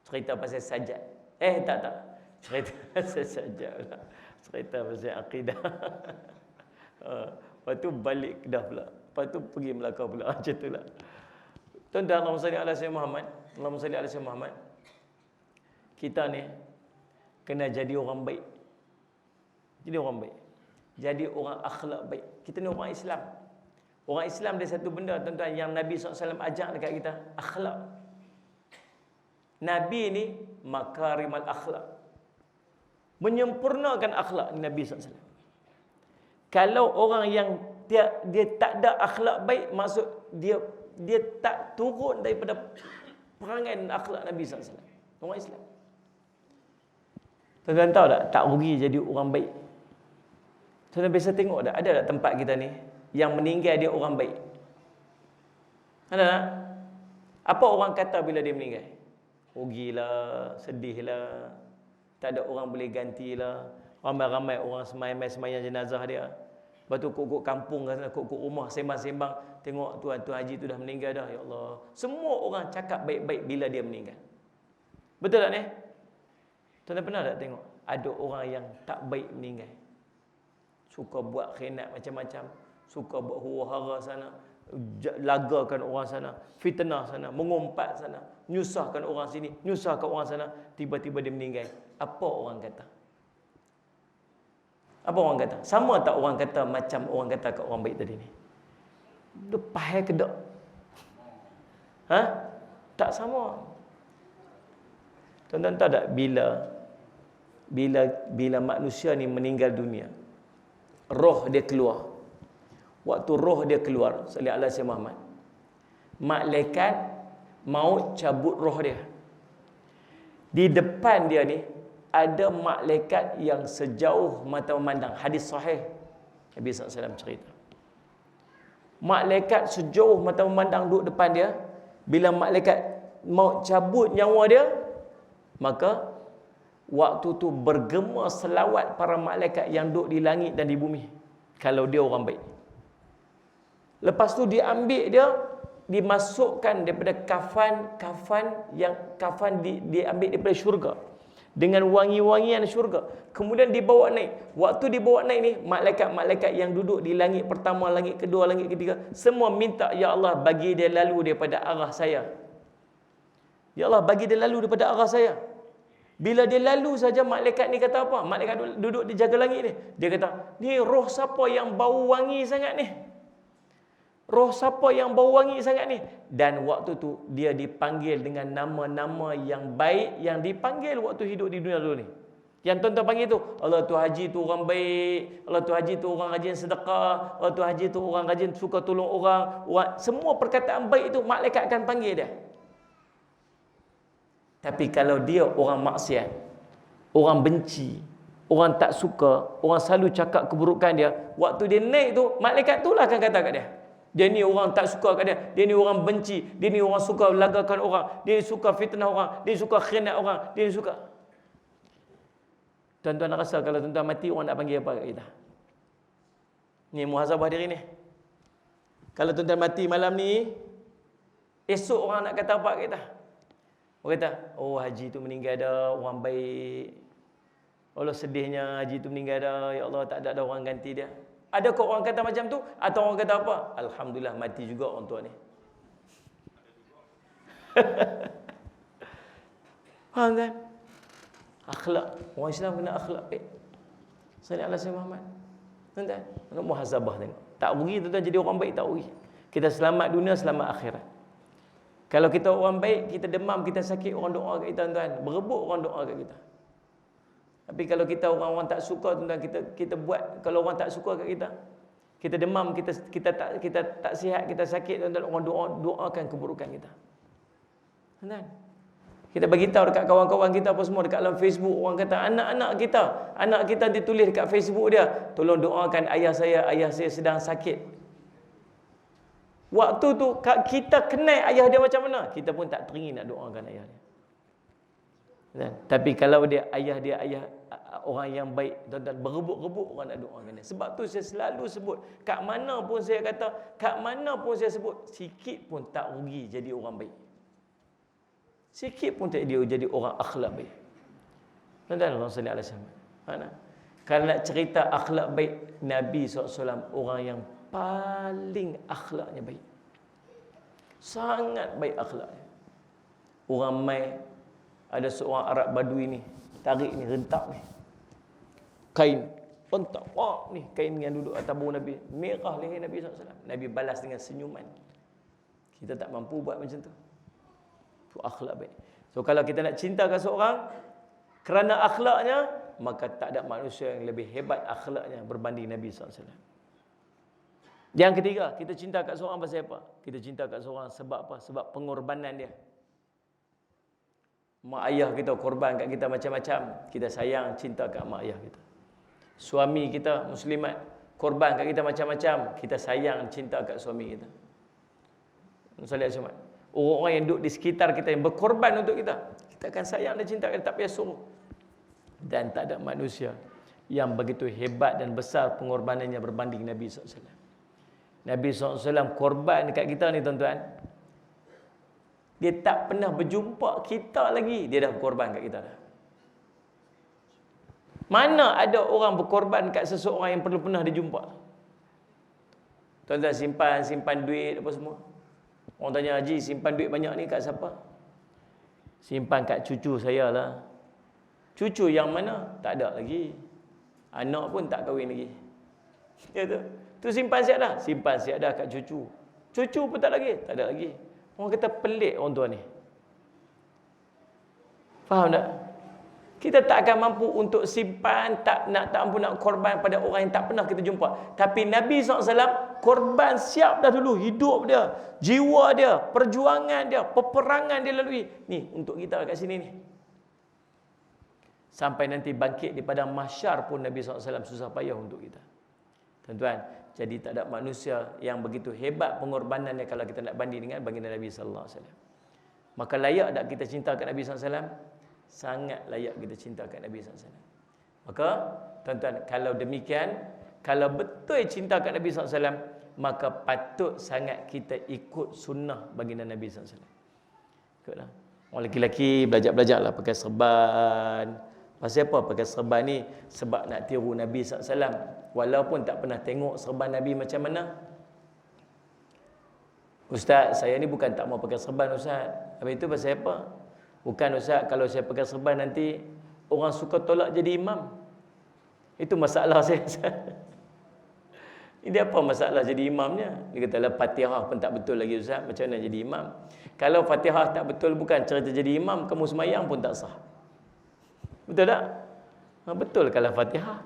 Cerita pasal sajad. Tak. Cerita pasal sajad pula. Cerita pasal akidah. Lepas tu balik Kedah pula. Lepas tu pergi Melaka pula. Macam tu lah. Tuan-tuan, Allahumma salli ala sayyidina Muhammad. Allahumma salli ala sayyidina Muhammad. Kita ni kena jadi orang baik. Jadi orang baik. Jadi orang akhlak baik. Kita ni orang Islam. Orang Islam dia satu benda, tuan-tuan, yang Nabi SAW ajak dekat kita. Akhlak. Nabi ni makarimal akhlak. Menyempurnakan akhlak Nabi SAW. Kalau orang yang dia tak ada akhlak baik, maksud dia tak turun daripada perangai dan akhlak Nabi SAW. Orang Islam. Tuan-tuan tahu tak rugi jadi orang baik. Tuan-tuan biasa tengok tak, ada tak tempat kita ni yang meninggal dia orang baik? Ada tak? Apa orang kata bila dia meninggal? Rugilah, sedihlah, tak ada orang boleh gantilah. Ramai-ramai orang semayang jenazah dia. Lepas tu kok kampung kat sana, kok rumah sembang-sembang, tengok tuan haji tu dah meninggal dah, ya Allah. Semua orang cakap baik-baik bila dia meninggal. Betul tak ni? Tuan-tuan pernah tak tengok ada orang yang tak baik meninggal? Suka buat khianat macam-macam, suka buat huru-hara sana, lagakan orang sana, fitnah sana, mengumpat sana, nyusahkan orang sini, nyusahkan orang sana, tiba-tiba dia meninggal. Apa orang kata? Apa orang kata? Sama tak orang kata macam orang kata kat orang baik tadi ni? Dia pahal ke tak? Ha? Tak sama. Tuan-tuan tahu tak bila manusia ni meninggal dunia, roh dia keluar. Waktu roh dia keluar, sallallahu alaihi wasallam Muhammad, malaikat maut cabut roh dia. Di depan dia ni ada malaikat yang sejauh mata memandang. Hadis sahih Nabi SAW cerita. Malaikat sejauh mata memandang duduk depan dia. Bila malaikat maut cabut nyawa dia, maka waktu tu bergema selawat para malaikat yang duduk di langit dan di bumi, kalau dia orang baik. Lepas tu diambil dia, dimasukkan daripada kafan diambil daripada syurga dengan wangi-wangian syurga, kemudian dibawa naik. Waktu dibawa naik ni, malaikat-malaikat yang duduk di langit pertama, langit kedua, langit ketiga, semua minta, ya Allah bagi dia lalu daripada arah saya. Ya Allah bagi dia lalu daripada arah saya. Bila dia lalu saja, malaikat ni kata apa? Malaikat duduk di jaga langit ni, dia kata, ni roh siapa yang bau wangi sangat ni? Roh siapa yang bau wangi sangat ni? Dan waktu tu dia dipanggil dengan nama-nama yang baik yang dipanggil waktu hidup di dunia dulu ni. Yang tuan-tuan panggil tu, Allah tu haji tu orang baik, Allah tu haji tu orang rajin sedekah, Allah tu haji tu orang rajin suka tolong orang, semua perkataan baik tu malaikat akan panggil dia. Tapi kalau dia orang maksiat, orang benci, orang tak suka, orang selalu cakap keburukan dia, waktu dia naik tu, malaikat tu lah akan kata kat dia, dia ni orang tak suka kat dia ni orang benci, dia ni orang suka lagakan orang, dia ni suka fitnah orang, dia ni suka khianat orang, dia ni suka. Tuan-tuan nak rasa kalau tuan-tuan mati, orang nak panggil apa kat kita? Ni muhasabah diri ni. Kalau tuan-tuan mati malam ni, esok orang nak kata apa kat kita? Orang kata, oh haji tu meninggal dah, orang baik. Allah sedihnya haji tu meninggal dah, ya Allah tak ada orang ganti dia. Adakah orang kata macam tu? Atau orang kata apa? Alhamdulillah mati juga orang tua ni. Faham kan? Akhlak. Orang Islam kena akhlak baik. Sallallahu alaihi wasallam Muhammad. Tuan-tuan, nak muhasabah tengok. Tak rugi tuan-tuan jadi orang baik, tak rugi. Kita selamat dunia, selamat akhirat. Kalau kita orang baik, kita demam, kita sakit, orang doa kat kita, tuan-tuan. Berebut orang doa kat kita. Tapi kalau kita orang-orang tak suka, tuan-tuan, kita buat, kalau orang tak suka kat kita, kita demam, kita tak sihat, kita sakit, tuan-tuan, orang doakan keburukan kita. Tuan-tuan, kita bagi tahu dekat kawan-kawan kita apa semua, dekat dalam Facebook, orang kata anak kita ditulis dekat Facebook dia, tolong doakan ayah saya sedang sakit. Waktu tu kita kenal ayah dia macam mana, kita pun tak teringin nak doakan ayah dia. Dan, tapi kalau dia ayah orang yang baik, tuan-tuan, berebut-rebut orang nak doakan dia. Sebab tu saya selalu sebut, kat mana pun saya sebut, sikit pun tak rugi jadi orang baik. Sikit pun tak dia jadi orang akhlak baik. Tuan-tuan, Allah sallallahu alaihi wasallam. Kalau nak cerita akhlak baik, Nabi SAW orang yang paling akhlaknya baik. Sangat baik akhlaknya. Orang mai, ada seorang Arab Badui ni, tarik ni, rentak ni, kain, rentak, wah ni, kain yang duduk atas bahu Nabi, merah leher Nabi SAW. Nabi balas dengan senyuman. Kita tak mampu buat macam tu. Itu akhlak baik. So kalau kita nak cintakan seorang kerana akhlaknya, maka tak ada manusia yang lebih hebat akhlaknya berbanding Nabi SAW. Yang ketiga, kita cinta kat seorang pasal apa? Kita cinta kat seorang sebab apa? Sebab pengorbanan dia. Mak ayah kita korban kat kita macam-macam, kita sayang, cinta kat mak ayah kita. Suami kita muslimat korban kat kita macam-macam, kita sayang, cinta kat suami kita. Sallallahu. Orang-orang yang duduk di sekitar kita yang berkorban untuk kita, kita akan sayang dan cinta, kita tak payah suruh. Dan tak ada manusia yang begitu hebat dan besar pengorbanannya berbanding Nabi SAW. Nabi SAW korban dekat kita ni, tuan-tuan. Dia tak pernah berjumpa kita lagi, dia dah berkorban kat kita dah. Mana ada orang berkorban kat seseorang yang perlu pernah dia jumpa? Tuan-tuan simpan duit apa semua. Orang tanya, Haji simpan duit banyak ni kat siapa? Simpan kat cucu saya lah. Cucu yang mana? Tak ada lagi. Anak pun tak kahwin lagi. Ya tu. Tu simpan siap dah. Simpan siap dah kat cucu. Cucu pun tak lagi. Tak ada lagi. Orang kata pelik orang tua ni. Faham tak? Kita tak akan mampu untuk simpan, tak mampu nak korban pada orang yang tak pernah kita jumpa. Tapi Nabi SAW korban siap dah dulu. Hidup dia, jiwa dia, perjuangan dia, peperangan dia lalui. Ni untuk kita kat sini ni. Sampai nanti bangkit di padang mahsyar pun Nabi SAW susah payah untuk kita. Tuan-tuan, jadi tak ada manusia yang begitu hebat pengorbanannya kalau kita nak banding dengan baginda Nabi SAW. Maka layak tak kita cinta kat Nabi SAW? Sangat layak kita cinta kat Nabi SAW. Maka, tuan-tuan, kalau demikian, kalau betul cinta kat Nabi SAW, maka patut sangat kita ikut sunnah baginda Nabi SAW. Ikutlah. Orang lelaki-lelaki belajar-belajarlah pakai serban. Pasal apa pakai serban ni? Sebab nak tiru Nabi SAW. Walaupun tak pernah tengok serban Nabi macam mana. Ustaz, saya ni bukan tak mau pakai serban Ustaz. Habis itu pasal apa? Bukan Ustaz, kalau saya pakai serban nanti orang suka tolak jadi imam. Itu masalah saya. Ini apa masalah jadi imamnya? Dia kata lah Fatihah pun tak betul lagi Ustaz. Macam mana jadi imam? Kalau Fatihah tak betul bukan cerita jadi imam, kamu semayang pun tak sah. Betul tak? Betul kalau Fatihah.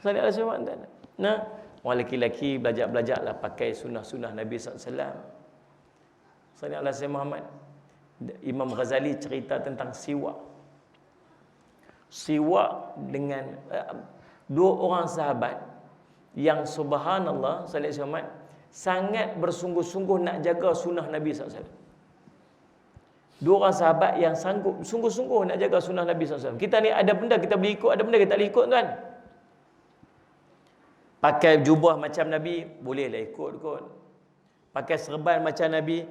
Sallallahu alaihi wasallam. Nah, orang lelaki-lelaki belajar-belajarlah pakai sunnah-sunnah Nabi SAW. Sallallahu alaihi wasallam. Imam Ghazali cerita tentang siwak. Siwak dengan dua orang sahabat yang subhanallah sallallahu alaihi wasallam sangat bersungguh-sungguh nak jaga sunnah Nabi SAW. Dua orang sahabat yang sanggup sungguh-sungguh nak jaga sunnah Nabi SAW. Kita ni ada benda kita boleh ikut, ada benda kita tak boleh ikut tuan. Pakai jubah macam Nabi, bolehlah ikut kot. Pakai serban macam Nabi.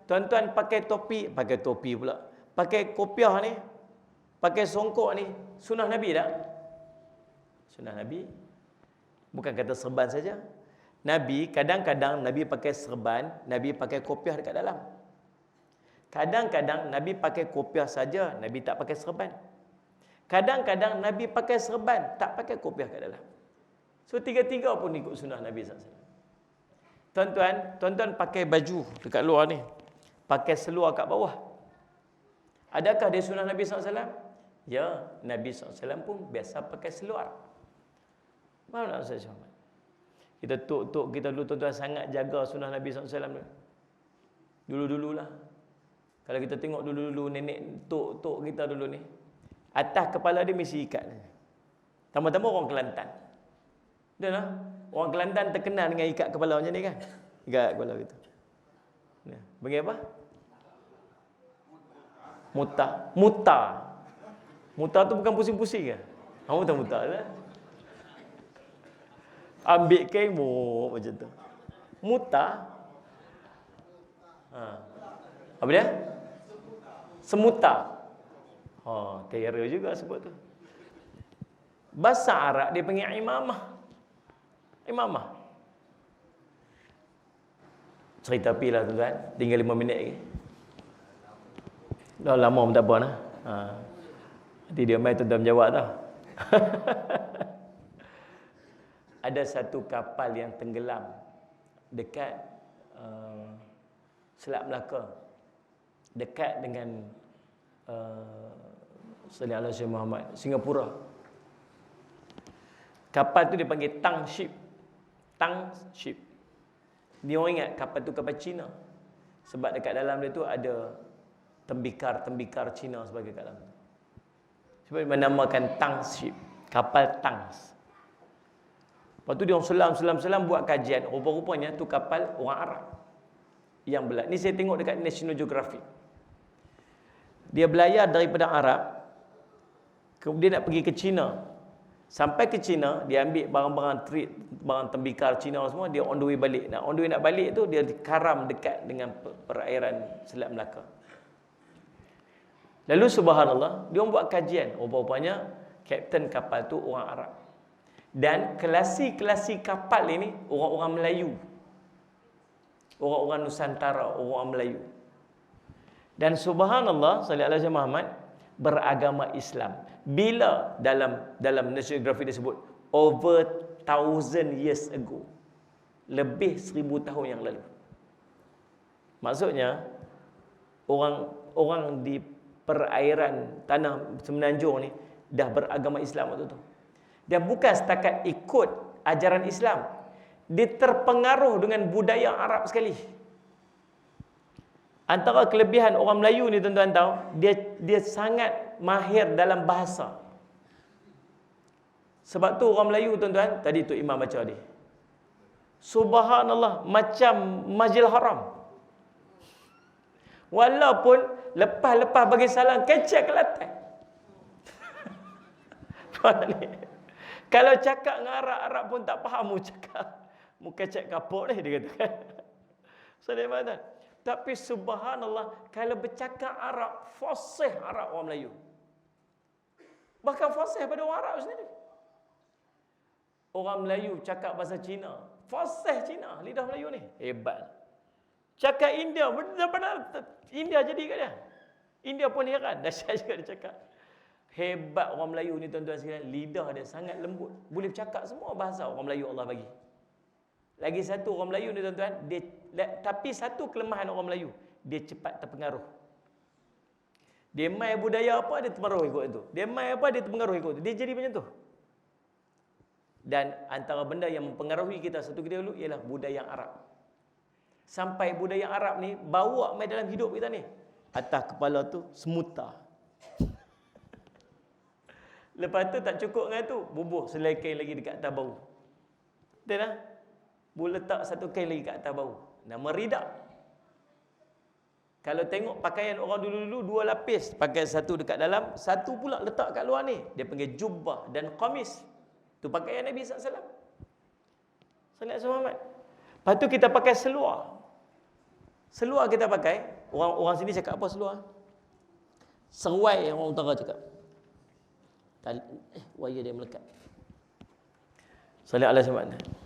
Tuan-tuan pakai topi pula. Pakai kopiah ni, pakai songkok ni, sunnah Nabi tak? Sunnah Nabi. Bukan kata serban saja. Nabi, kadang-kadang Nabi pakai serban, Nabi pakai kopiah dekat dalam. Kadang-kadang Nabi pakai kopiah saja, Nabi tak pakai serban. Kadang-kadang Nabi pakai serban, tak pakai kopiah kat dalam. So, tiga-tiga pun ikut sunnah Nabi SAW. Tuan-tuan pakai baju dekat luar ni, pakai seluar kat bawah. Adakah dia sunnah Nabi SAW? Ya, Nabi SAW pun biasa pakai seluar. Faham tak Ustaz Syahmat? Kita dulu tuan-tuan sangat jaga sunnah Nabi SAW. Dulu-dululah. Kalau kita tengok dulu-dulu nenek tok kita dulu ni, atas kepala dia mesti ikat. Tambah-tambah orang Kelantan. Dah lah. Orang Kelantan terkenal dengan ikat kepala macam ni kan? Ikat kepala gitu. Nah, bagi apa? Muta tu bukan pusing-pusing ke? Kamu tahu muta lah. Ambil kemuk macam tu. Muta. Apa dia? Semuta. Kira juga sebut tu. Bahasa Arab dia panggil imamah. Cerita pi lah tuan-tuan. Tinggal 5 minit lagi. Dah lama pun tak apa lah. Nanti dia main tuan-tuan menjawab tau. Ada satu kapal yang tenggelam dekat Selat Melaka. Dekat dengan Sallallahu Alaihi Muhammad, Singapura. Kapal tu dipanggil Tang Ship. Dia orang ingat kapal tu kapal Cina. Sebab dekat dalam dia tu ada tembikar Cina sebagai kat dalam. Sebab dia menamakan Tang Ship, kapal Tangs. Lepas tu dia orang selam buat kajian. Rupa-rupanya tu kapal orang Arab yang belah. Ni saya tengok dekat National Geographic. Dia belayar daripada Arab, kemudian nak pergi ke China. Sampai ke China, dia ambil barang tembikar China semua, dia on the way balik. On the way nak balik tu, dia karam dekat dengan perairan Selat Melaka. Lalu subhanallah, dia orang buat kajian. Rupanya kapten kapal tu orang Arab. Dan kelasi-kelasi kapal ini orang-orang Melayu. Orang-orang Nusantara, orang Melayu. Dan subhanallah, sallallahu alaihi wasallam Muhammad beragama Islam. Bila dalam National Geographic disebut over 1000 years ago. Lebih 1000 tahun yang lalu. Maksudnya orang di perairan tanah semenanjung ni dah beragama Islam waktu tu. Dia bukan setakat ikut ajaran Islam, dia terpengaruh dengan budaya Arab sekali. Antara kelebihan orang Melayu ni tuan-tuan tahu, dia sangat mahir dalam bahasa. Sebab tu orang Melayu tuan-tuan, tadi tu Imam baca dia. Subhanallah, macam Masjidil Haram. Walaupun lepas-lepas bagi salam kecek ke lantai. Kalau cakap dengan Arab pun tak faham mu cakap. Mu kecek kapok ni dia kata. Saudara-saudara. Tapi subhanallah, kalau bercakap Arab, fasih Arab orang Melayu. Bahkan fasih pada orang Arab sendiri. Orang Melayu cakap bahasa Cina, fasih Cina, lidah Melayu ni. Hebat. Cakap India, benar-benar India jadi kat dia. India pun heran, dahsyat juga dia cakap. Hebat orang Melayu ni tuan-tuan sekalian, lidah dia sangat lembut. Boleh bercakap semua bahasa orang Melayu Allah bagi. Lagi satu orang Melayu ni tuan-tuan, tapi satu kelemahan orang Melayu, dia cepat terpengaruh. Dia mai budaya apa, dia terpengaruh ikut itu. Dia mai apa, dia terpengaruh ikut itu. Dia jadi macam tu. Dan antara benda yang mempengaruhi kita satu ketika dulu ialah budaya Arab. Sampai budaya Arab ni bawa mai dalam hidup kita ni. Atas kepala tu semuta. Lepas tu tak cukup dengan tu, bubuh selai kain lagi dekat atas bahu. Betul tak? Boleh letak satu kain lagi kat atas bahu. Nama ridak. Kalau tengok pakaian orang dulu-dulu dua lapis, pakai satu dekat dalam, satu pula letak kat luar ni. Dia panggil jubbah dan qamis. Tu pakaian Nabi SAW. Sallallahu alaihi wasallam. Lepas tu kita pakai seluar. Seluar kita pakai, orang sini cakap apa seluar? Serwai yang orang utara cakap. Wire dia melekat. Sallallahu alaihi wasallam.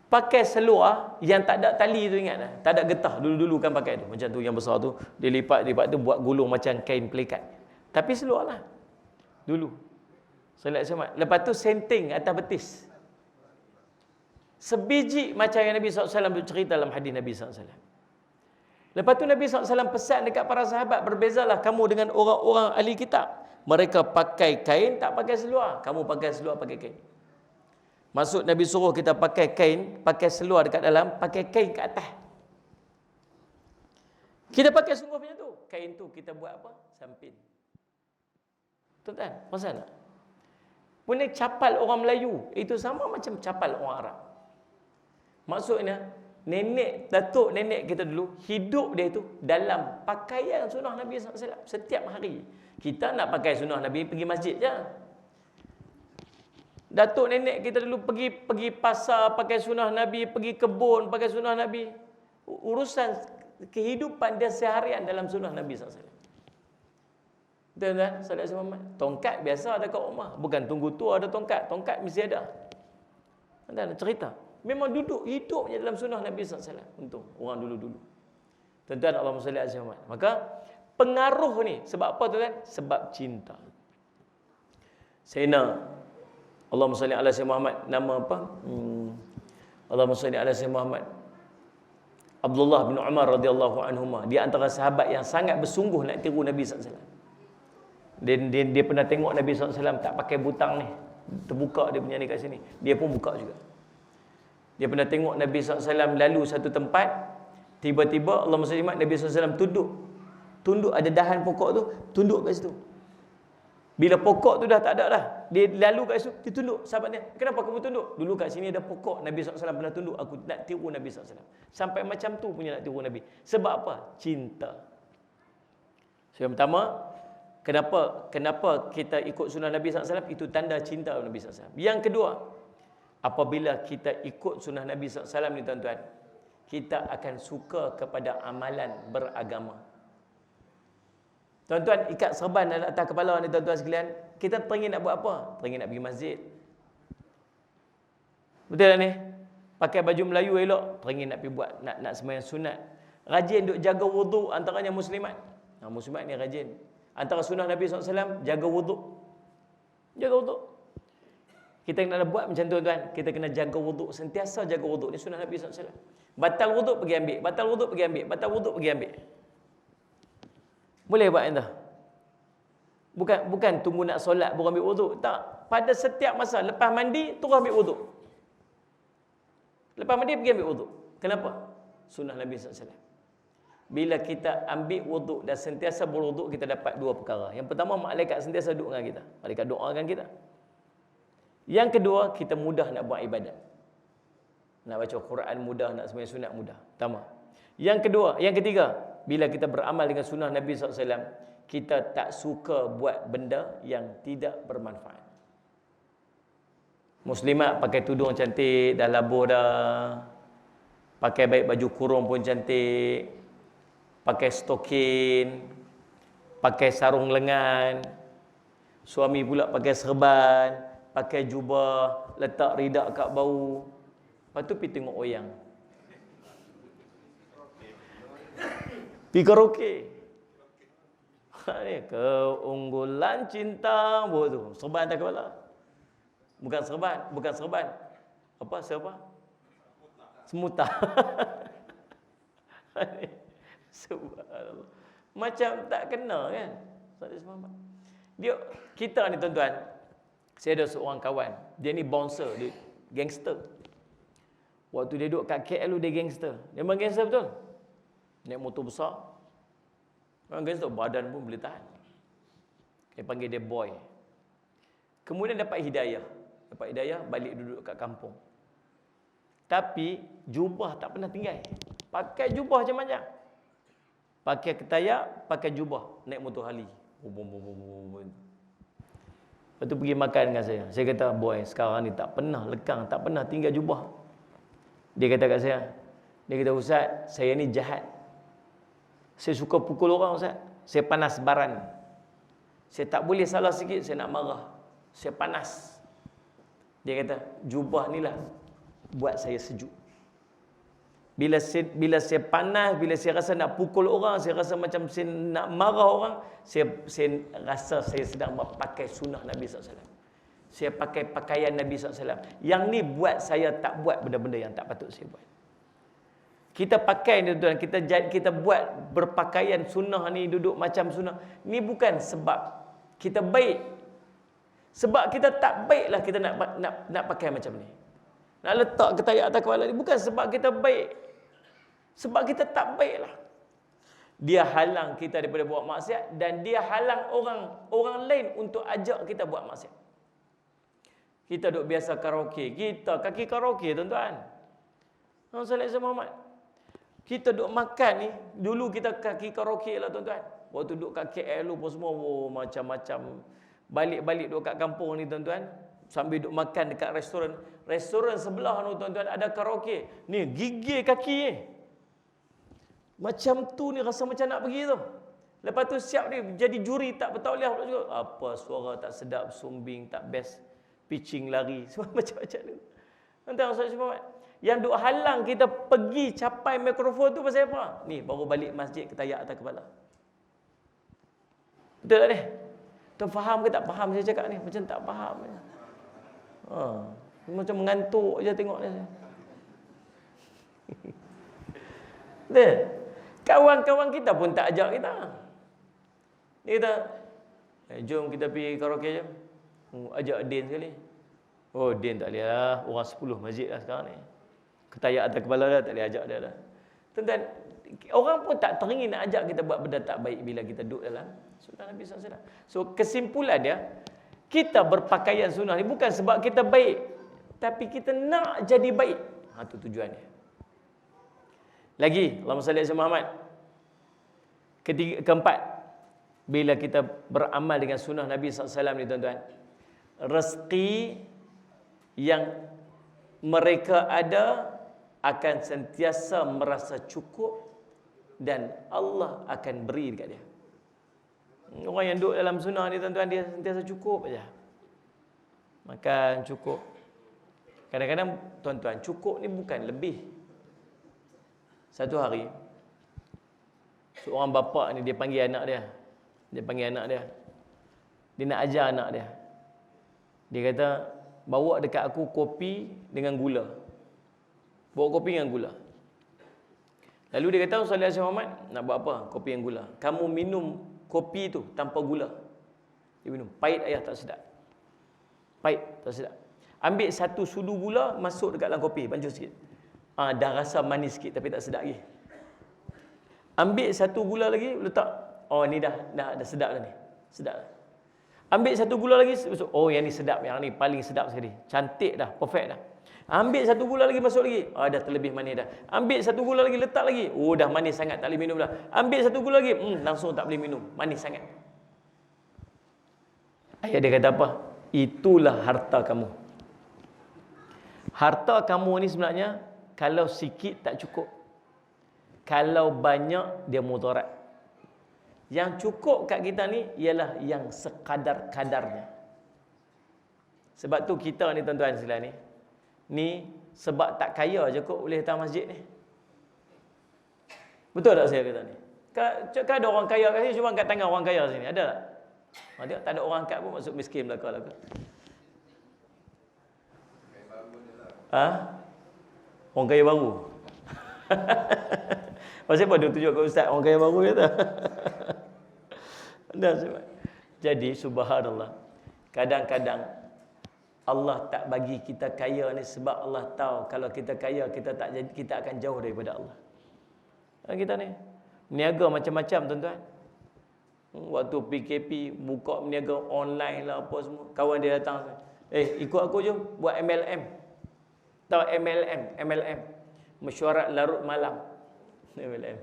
Pakai seluar yang tak ada tali tu, ingat tak? Tak ada getah. Dulu-dulu kan pakai tu. Macam tu yang besar tu. Dia lipat tu buat gulung macam kain pelikat. Tapi seluar lah. Dulu. Sallallahu alaihi wasallam. Lepas tu senting atas betis. Sebiji macam yang Nabi SAW cerita dalam hadis Nabi SAW. Lepas tu Nabi SAW pesan dekat para sahabat, berbezalah kamu dengan orang-orang ahli kitab. Mereka pakai kain, tak pakai seluar. Kamu pakai seluar, pakai kain. Maksud Nabi suruh kita pakai kain, pakai seluar dekat dalam, pakai kain ke atas. Kita pakai sungguh macam tu. Kain tu kita buat apa? Sampin. Tuan-tuan, perasan tak? Punya capal orang Melayu, itu sama macam capal orang Arab. Maksudnya, nenek, datuk nenek kita dulu, hidup dia tu dalam pakaian sunnah Nabi SAW setiap hari. Kita nak pakai sunnah Nabi, pergi masjid je. Datuk nenek kita dulu pergi pasar pakai sunnah Nabi, pergi kebun pakai sunnah Nabi. Urusan kehidupan dia seharian dalam sunnah Nabi SAW. Betul tak? Saudara Muhammad. Tongkat biasa ada kat rumah. Bukan tunggu tua ada tongkat. Tongkat mesti ada. Ada cerita. Memang duduk hidup je dalam sunnah Nabi SAW. Untung orang dulu-dulu. Tuan-tuan, Allahumma salli ala Muhammad. Maka pengaruh ni sebab apa tuan? Sebab cinta. Sayyidina Allahumma salli ala Muhammad, nama apa? Allahumma salli ala Muhammad. Abdullah bin Umar radhiyallahu anhuma, dia antara sahabat yang sangat bersungguh nak tiru Nabi SAW. Dia pernah tengok Nabi SAW tak pakai butang ni, terbuka dia punya ni kat sini. Dia pun buka juga. Dia pernah tengok Nabi SAW lalu satu tempat, tiba-tiba Allahumma salli ala Nabi SAW tunduk ada dahan pokok tu, tunduk kat situ. Bila pokok tu dah tak ada dah, dia lalu kat situ, dia tunduk. Sahabat dia, kenapa kamu tunduk? Dulu kat sini ada pokok, Nabi SAW pernah tunduk, aku nak tiru Nabi SAW. Sampai macam tu punya nak tiru Nabi. Sebab apa? Cinta. So, yang pertama, kenapa kita ikut sunnah Nabi SAW? Itu tanda cinta Nabi SAW. Yang kedua, apabila kita ikut sunnah Nabi SAW ni tuan-tuan, kita akan suka kepada amalan beragama. Tuan-tuan, ikat serban dalam atas kepala ni tuan-tuan sekalian, kita teringin nak buat apa? Teringin nak pergi masjid. Betul tak ni? Pakai baju Melayu elok, teringin nak pergi buat, nak sembahyang sunat. Rajin duk jaga wuduk antaranya muslimat. Muslimat ni rajin. Antara sunnah Nabi SAW, jaga wuduk. Jaga wuduk. Kita kena buat macam tu tuan. Kita kena jaga wuduk, sentiasa jaga wuduk. Ni sunnah Nabi SAW. Batal wuduk pergi ambil, batal wuduk pergi ambil, batal wuduk pergi ambil. Boleh buat anda? Bukan tunggu nak solat baru ambil wuduk. Tak. Pada setiap masa lepas mandi terus ambil wuduk. Lepas mandi pergi ambil wuduk. Kenapa? Sunnah Nabi SAW. Bila kita ambil wuduk dan sentiasa berwuduk, kita dapat dua perkara. Yang pertama, malaikat sentiasa duduk dengan kita. Malaikat doakan kita. Yang kedua, kita mudah nak buat ibadat. Nak baca Quran mudah, nak sembahyang sunat mudah. Pertama. Yang ketiga, bila kita beramal dengan sunnah Nabi SAW, kita tak suka buat benda yang tidak bermanfaat. Muslimat pakai tudung cantik, dah labuh dah. Pakai baik baju kurung pun cantik. Pakai stokin. Pakai sarung lengan. Suami pula pakai serban. Pakai jubah. Letak ridak kat bau. Lepas tu pergi tengok wayang. Pergi karaoke. Ni keunggulan cinta buat tu. Serban tak kepala. Bukan serban. Apa? Semuta. Subhanallah. Macam tak kena kan? Kita ni tuan-tuan, saya ada seorang kawan, dia ni bouncer, dia gangster. Waktu dia duduk kat KL dia gangster. Dia memang gangster betul. Naik motor besar. Memang gangster, badan pun boleh tahan. Dia panggil dia boy. Kemudian dapat hidayah, balik duduk kat kampung. Tapi jubah tak pernah tinggal. Pakai jubah macam-macam. Pakai ketayak, pakai jubah, naik motor Harley. Lepas tu pergi makan dengan saya. Saya kata, boy, sekarang ni tak pernah lekang, tak pernah tinggal jubah. Dia kata kat saya, Ustaz, saya ni jahat. Saya suka pukul orang, Ustaz. Saya panas baran. Saya tak boleh salah sikit, saya nak marah. Saya panas. Dia kata, jubah ni lah buat saya sejuk. Bila saya panas, bila saya rasa nak pukul orang, saya rasa macam saya nak marah orang, saya rasa saya sedang pakai sunnah Nabi SAW. Saya pakai pakaian Nabi SAW. Yang ni buat saya tak buat benda-benda yang tak patut saya buat. Kita pakai ni tuan, kita buat berpakaian sunnah ni, duduk macam sunnah. Ni bukan sebab kita baik. Sebab kita tak baiklah kita nak pakai macam ni. Nak letak ketayak atas kepala ni bukan sebab kita baik. Sebab kita tak baiklah. Dia halang kita daripada buat maksiat dan dia halang orang lain untuk ajak kita buat maksiat. Kita duk biasa karaoke. Kita kaki karaoke tuan-tuan. Assalamualaikum Muhammad. Kita duk makan ni, dulu kita kaki karaoke lah tuan-tuan. Waktu duk kat KL lupa semua macam-macam. Balik-balik duk kat kampung ni tuan-tuan, sambil duk makan dekat restoran. Restoran sebelah tu tuan-tuan ada karaoke. Ni gigih kaki ni. Macam tu ni rasa macam nak pergi tu. Lepas tu siap ni jadi juri tak bertauliah pula juga. Apa suara tak sedap, sumbing, tak best, pitching lari, semua macam-macam ni. Tuan-tuan Muhammad, yang duk halang kita pergi capai mikrofon tu pasal apa? Ni baru balik masjid ketayak atas kepala. Betul tak ni? Tuan faham ke tak faham saya cakap ni? Macam tak faham. Macam mengantuk je tengok ni. Betul? Kawan-kawan kita pun tak ajak kita. Dia kata, jom kita pergi karaoke je. Ajak Din sekali. Oh, Din tak boleh lah. Orang 10 masjid lah sekarang ni. Ketayak atas kepala dah, tak boleh ajak dia dah. Tuan-tuan, orang pun tak teringin nak ajak kita buat benda tak baik bila kita duduk dalam sunnah Nabi SAW. So, kesimpulan dia, kita berpakaian sunnah ni bukan sebab kita baik, tapi kita nak jadi baik. Itu tujuan dia. Lagi, Allahumma salli ala Muhammad. Keempat, bila kita beramal dengan sunnah Nabi SAW ni tuan-tuan, rezeki yang mereka ada akan sentiasa merasa cukup dan Allah akan beri dekat dia. Orang yang duduk dalam sunnah ni tuan-tuan, dia sentiasa cukup aja. Makan cukup, Kadang-kadang tuan-tuan, cukup ni bukan lebih. Satu hari, seorang bapa ni dia panggil anak dia. Dia panggil anak dia. Dia nak ajar anak dia. Dia kata, bawa dekat aku kopi dengan gula. Bawa kopi dengan gula. Lalu dia kata, Ustaz Ali Muhammad, nak buat apa? Kopi dengan gula. Kamu minum kopi tu tanpa gula. Dia minum. Pahit ayah tak sedap. Pahit tak sedap. Ambil satu sudu gula, masuk dekat dalam kopi, pancur sikit. Dah rasa manis sikit tapi tak sedap lagi. Ambil satu gula lagi, letak. Ni dah sedap dah ni. Sedap dah. Ambil satu gula lagi, masuk. Yang ni sedap, yang ni paling sedap sekali. Cantik dah, perfect dah. Ambil satu gula lagi, masuk lagi. Dah terlebih manis dah. Ambil satu gula lagi, letak lagi. Dah manis sangat, tak boleh minum dah. Ambil satu gula lagi, langsung tak boleh minum. Manis sangat. Ayah dia kata apa? Itulah harta kamu. Harta kamu ni sebenarnya, kalau sikit tak cukup. Kalau banyak, dia mudarat. Yang cukup kat kita ni, ialah yang sekadar-kadarnya. Sebab tu kita ni tuan-tuan sekalian ni sebab tak kaya je kot boleh datang masjid ni. Betul tak saya kata ni? Kan ada orang kaya kat sini, cuba angkat tangan orang kaya sini. Ada tak? Tengok, tak ada orang angkat pun masuk miskin belakang. Orang kaya baru. Pasal apa dia tunjuk kat ustaz orang kaya baru kata? Jadi subhanallah. Kadang-kadang Allah tak bagi kita kaya ni sebab Allah tahu kalau kita kaya kita akan jauh daripada Allah. Kita ni meniaga macam-macam tuan-tuan. Waktu PKP buka meniaga online lah apa semua. Kawan dia datang, ikut aku jom buat MLM. Tahu MLM. Mesyuarat larut malam. MLM.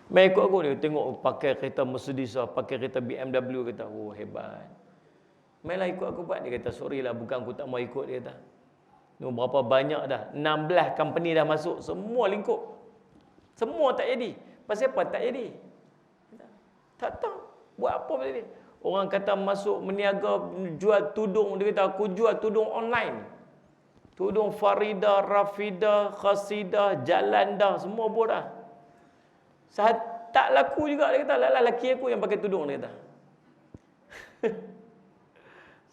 Mai ikut aku ni, tengok pakai kereta Mercedes lah, pakai kereta BMW, kata, hebat. Mainlah ikut aku buat. Dia kata, sorry lah, bukan aku tak mau ikut, dia kata. Berapa banyak dah, 16 company dah masuk, semua lingkup. Semua tak jadi. Pasal apa tak jadi? Tak tahu. Buat apa benda ni? Orang kata masuk meniaga jual tudung, dia kata, aku jual tudung online. Tudung Farida, Rafida, Khasidah, Jalanda, semua buat dah. Tak laku juga, dia kata. Lelaki aku yang pakai tudung, dia kata.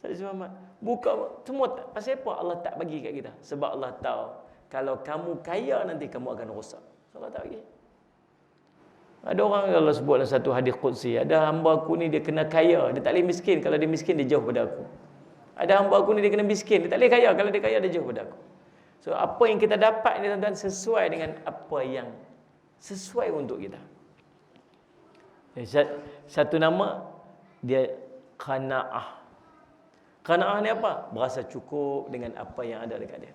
Saya buka semua. Pasal apa Allah tak bagi kat kita? Sebab Allah tahu kalau kamu kaya nanti kamu akan rosak. Allah tak bagi. Ada orang Allah sebut dalam satu hadis qudsi, ada hamba aku ni dia kena kaya, dia tak boleh miskin. Kalau dia miskin dia jauh pada aku. Ada hamba aku ni dia kena miskin, dia tak boleh kaya. Kalau dia kaya dia jauh pada aku. So apa yang kita dapat ni tuan-tuan sesuai dengan apa yang sesuai untuk kita. Satu nama dia qanaah. Qanaah ni apa? Berasa cukup dengan apa yang ada dekat dia.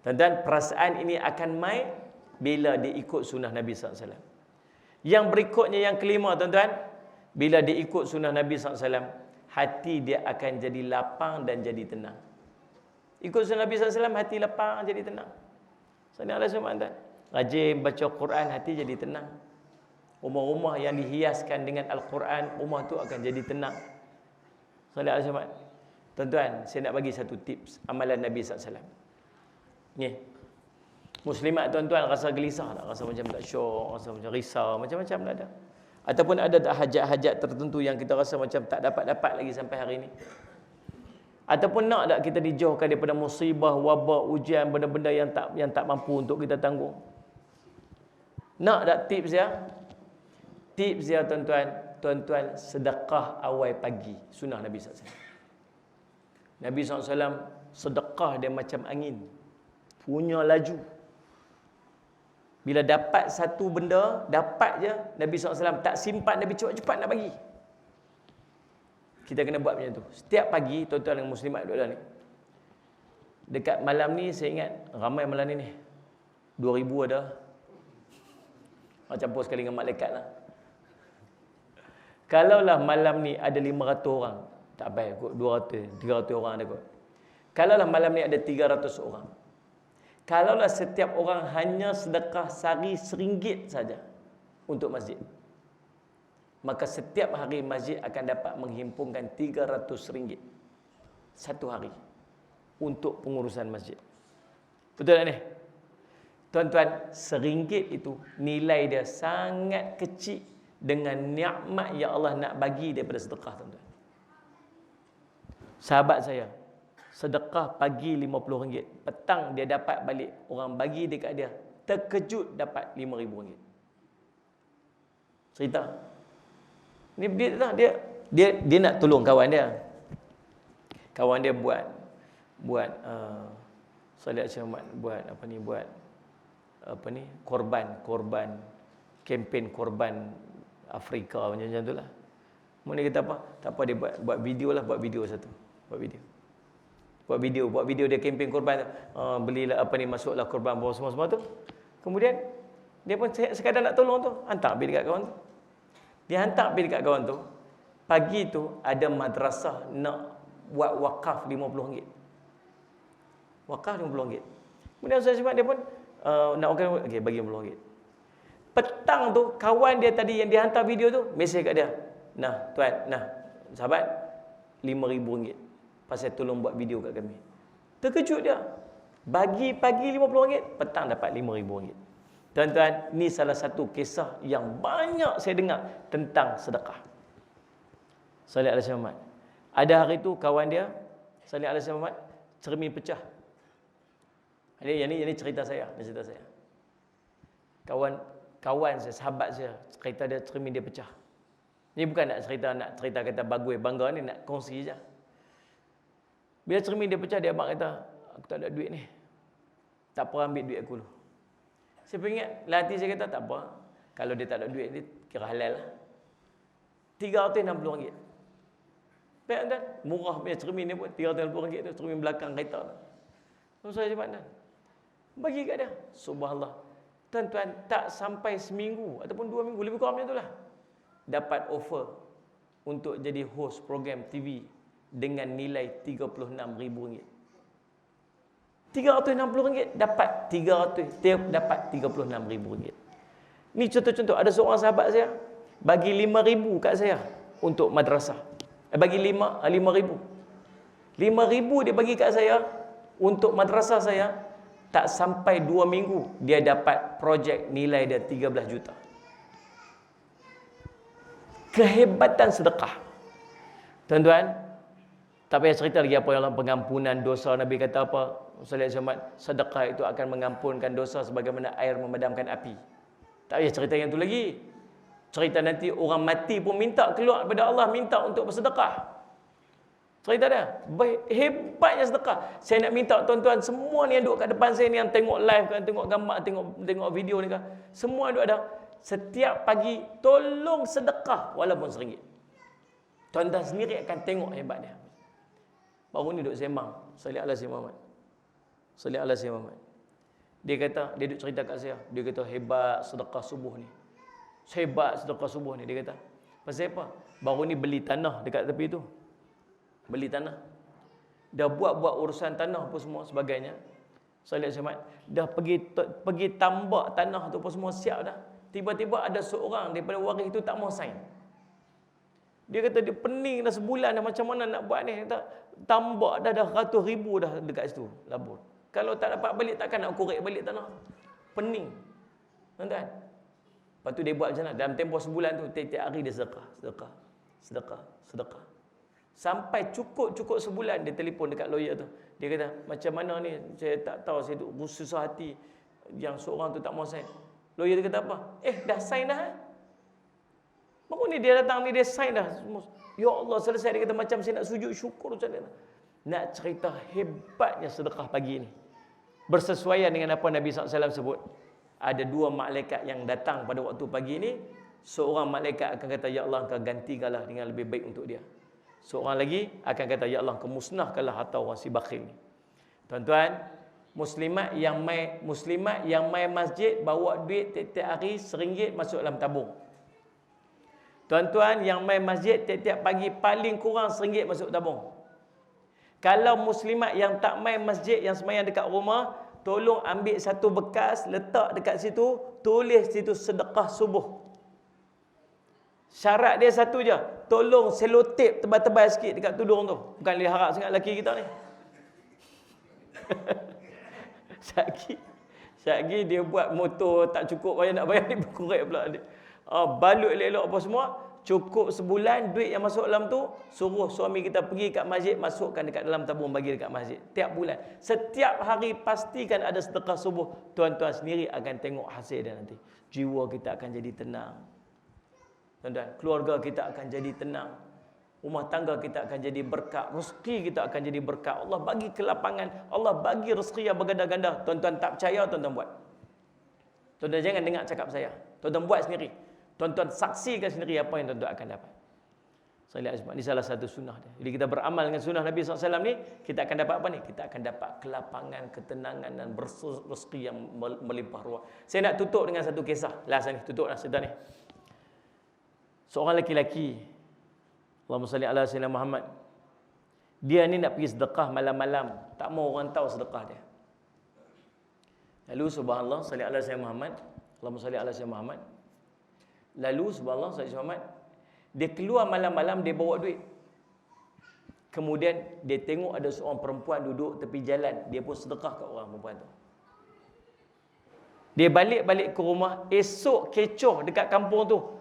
Tuan-tuan, perasaan ini akan mai bila dia ikut sunnah Nabi SAW. Yang berikutnya, yang kelima tuan-tuan, bila dia ikut sunnah Nabi SAW, hati dia akan jadi lapang dan jadi tenang. Ikut sunnah Nabi SAW, hati lapang jadi tenang. Sunnah Allah SWT. Rajin baca Quran, hati jadi tenang. Rumah-rumah yang dihiaskan dengan Al-Quran, rumah tu akan jadi tenang. Sunnah Allah SWT. Tuan-tuan, saya nak bagi satu tips amalan Nabi SAW. Ni. Muslimat tuan-tuan rasa gelisah tak? Rasa macam tak syok, rasa macam risau, macam-macam dah ada. Ataupun ada tak hajat-hajat tertentu yang kita rasa macam tak dapat-dapat lagi sampai hari ini. Ataupun nak tak kita dijauhkan daripada musibah, wabak, ujian, benda-benda yang tak mampu untuk kita tanggung. Nak tak tips dia? Tips dia tuan-tuan sedekah awal pagi, sunnah Nabi SAW. Nabi SAW sedekah dia macam angin, punya laju. Bila dapat satu benda, dapat je, Nabi SAW tak simpan, Nabi cepat-cepat nak bagi. Kita kena buat macam tu. Setiap pagi, tuan-tuan dan muslimat duduk ni. Dekat malam ni, saya ingat, ramai malam ni. 2,000 ada. Campur sekali dengan malaikat lah. Kalaulah malam ni ada 500 orang, tak baik kot, 200, 300 orang ada kot. Kalaulah malam ni ada 300 orang. Kalaulah setiap orang hanya sedekah sehari RM1 saja untuk masjid, maka setiap hari masjid akan dapat menghimpunkan RM300 satu hari. untuk pengurusan masjid. Betul tak ni? Tuan-tuan, RM1 itu nilai dia sangat kecil dengan nikmat yang Allah nak bagi daripada sedekah, tuan-tuan. Sahabat saya, sedekah pagi RM50, petang dia dapat balik, orang bagi dekat dia, terkejut dapat RM5,000. Cerita. Ni dia nak tolong kawan dia. Kawan dia buat Salih Ahmad buat korban kempen korban Afrika macam tu lah. Mana kata apa? Tak apa, dia buat video lah, buat video dia kempen korban tu. Belilah masuklah korban bawa semua tu. Kemudian dia pun sekadar nak tolong tu, hantar pergi dekat kawan tu. Dia hantar pergi dekat kawan tu. Pagi tu ada madrasah nak buat wakaf RM50. Wakaf RM50. Kemudian Ustaz Syamad dia pun nak wakaf, okey, bagi RM50. Petang tu kawan dia tadi yang dia hantar video tu mesej kat dia. Nah, tuan, sahabat, RM5,000 pasal tolong buat video kat kami. Terkejut dia. Bagi pagi RM50, petang dapat RM5,000. Tuan-tuan, ni salah satu kisah yang banyak saya dengar tentang sedekah. Salih Alaihi Muhammad. Ada hari tu kawan dia, Salih Alaihi Muhammad, cermin pecah. Ini cerita saya, Kawan saya, sahabat saya, cerita dia cermin dia pecah. Ni bukan nak cerita kata bagus bangga ni, nak kongsi je. Bila cermin dia pecah, dia abang kata, aku tak ada duit ni. Tak apa, ambil duit aku dulu. Saya ingat, hati saya kata, tak apa. Kalau dia tak ada duit, dia kira halal lah. RM360. Baik tuan, murah punya cermin ni pun, RM360 tu, cermin belakang kereta tu. Saya cepat tuan. Bagi kat dia. Subhanallah. Tuan-tuan, tak sampai seminggu ataupun 2 minggu, lebih kurang macam tu lah, dapat offer untuk jadi host program TV dengan nilai RM36,000. RM360 dapat RM36,000. Ni contoh-contoh. Ada seorang sahabat saya bagi RM5,000 kat saya untuk madrasah. Bagi RM5,000 dia bagi kat saya untuk madrasah saya. Tak sampai 2 minggu dia dapat projek nilai dia 13 juta. Kehebatan sedekah. Tuan-tuan, tak payah cerita lagi apa yang pengampunan dosa. Nabi kata apa? Salih Ahmad, sedekah itu akan mengampunkan dosa sebagaimana air memadamkan api. Tak payah cerita yang tu lagi. Cerita nanti orang mati pun minta keluar daripada Allah, minta untuk bersedekah. Cerita dia. Hebatnya sedekah. Saya nak minta tuan-tuan semua ni yang duduk kat depan saya ni, yang tengok live kan, tengok gambar, tengok video ni kan, semua duduk ada. Setiap pagi tolong sedekah walaupun RM1. Tuan-tuan sendiri akan tengok hebat dia. Baru ni duduk sembang Salih Alaihi Muhammad. Dia kata, dia duduk cerita kat saya. Dia kata hebat sedekah subuh ni. Dia kata. Pasal apa? Baru ni beli tanah dekat tepi tu. Beli tanah. Dah buat urusan tanah apa semua sebagainya. Salih Ahmad dah pergi tambak tanah tu apa semua siap dah. Tiba-tiba ada seorang daripada waris tu tak mau sign. Dia kata dia pening dah sebulan dah, macam mana nak buat ni. Dia kata tambak dah ratus ribu dah dekat situ labur. Kalau tak dapat balik takkan nak korek balik tanah. Pening. Tuan-tuan. Lepas tu dia buat macam mana? Dalam tempoh sebulan tu tiap-tiap hari dia sedekah. Sampai cukup sebulan dia telefon dekat lawyer tu. Dia kata, macam mana ni? Saya tak tahu, saya susah hati yang seorang tu tak mau sign. Lawyer dia kata apa? Dah sign dah. Baru ni dia datang ni, dia sign dah. Ya Allah, selesai. Dia kata macam saya nak sujud syukur macam mana. Nak cerita hebatnya sedekah pagi ni. Bersesuaian dengan apa Nabi SAW sebut. Ada 2 malaikat yang datang pada waktu pagi ni. Seorang malaikat akan kata, ya Allah, engkau gantikanlah dengan lebih baik untuk dia. Seorang lagi akan kata, ya Allah, kemusnahkanlah harta orang si bakhil ni. Tuan-tuan, muslimat yang mai masjid bawa duit tiap-tiap hari RM1 masuk dalam tabung. Tuan-tuan yang mai masjid tiap-tiap pagi paling kurang RM1 masuk tabung. Kalau muslimat yang tak mai masjid, yang sembahyang dekat rumah, tolong ambil satu bekas, letak dekat situ, tulis situ sedekah subuh. Syarat dia satu je, tolong selotip tebal-tebal sikit dekat tudung tu. Bukan dia harap sangat lelaki kita ni. Syagi dia buat motor tak cukup bayar, nak bayar ni berkurek pula dia. Balut elok-elok apa semua, cukup sebulan duit yang masuk dalam tu, suruh suami kita pergi kat masjid, masukkan dekat dalam tabung bagi dekat masjid. Tiap bulan, setiap hari pastikan ada sedekah subuh. Tuan-tuan sendiri akan tengok hasil dia nanti. Jiwa kita akan jadi tenang. Tuan-tuan, keluarga kita akan jadi tenang. Rumah tangga kita akan jadi berkat, rezeki kita akan jadi berkat. Allah bagi kelapangan, Allah bagi rezeki yang berganda-ganda. Tuan-tuan tak percaya, tuan-tuan buat. Tuan-tuan jangan dengar cakap saya. Tuan-tuan buat sendiri. Tuan-tuan saksikan sendiri apa yang tuan-tuan akan dapat. Ini salah satu sunnah dia. Jadi kita beramal dengan sunnah Nabi SAW ni, kita akan dapat apa ni? Kita akan dapat kelapangan, ketenangan dan rezeki yang melimpah ruah. Saya nak tutup dengan satu kisah. Last ni, tutup lah cerita ni. Seorang lelaki, Allahumma salli ala sayyidina Muhammad. Dia ni nak pergi sedekah malam-malam, tak mau orang tahu sedekah dia. Lalu subhanallah salli ala sayyidina Muhammad. Allahumma salli ala sayyidina Muhammad. Lalu subhanallah salli ala Muhammad. Dia keluar malam-malam, dia bawa duit. Kemudian dia tengok ada seorang perempuan duduk tepi jalan, dia pun sedekah kat orang perempuan tu. Dia balik-balik ke rumah, esok kecoh dekat kampung tu.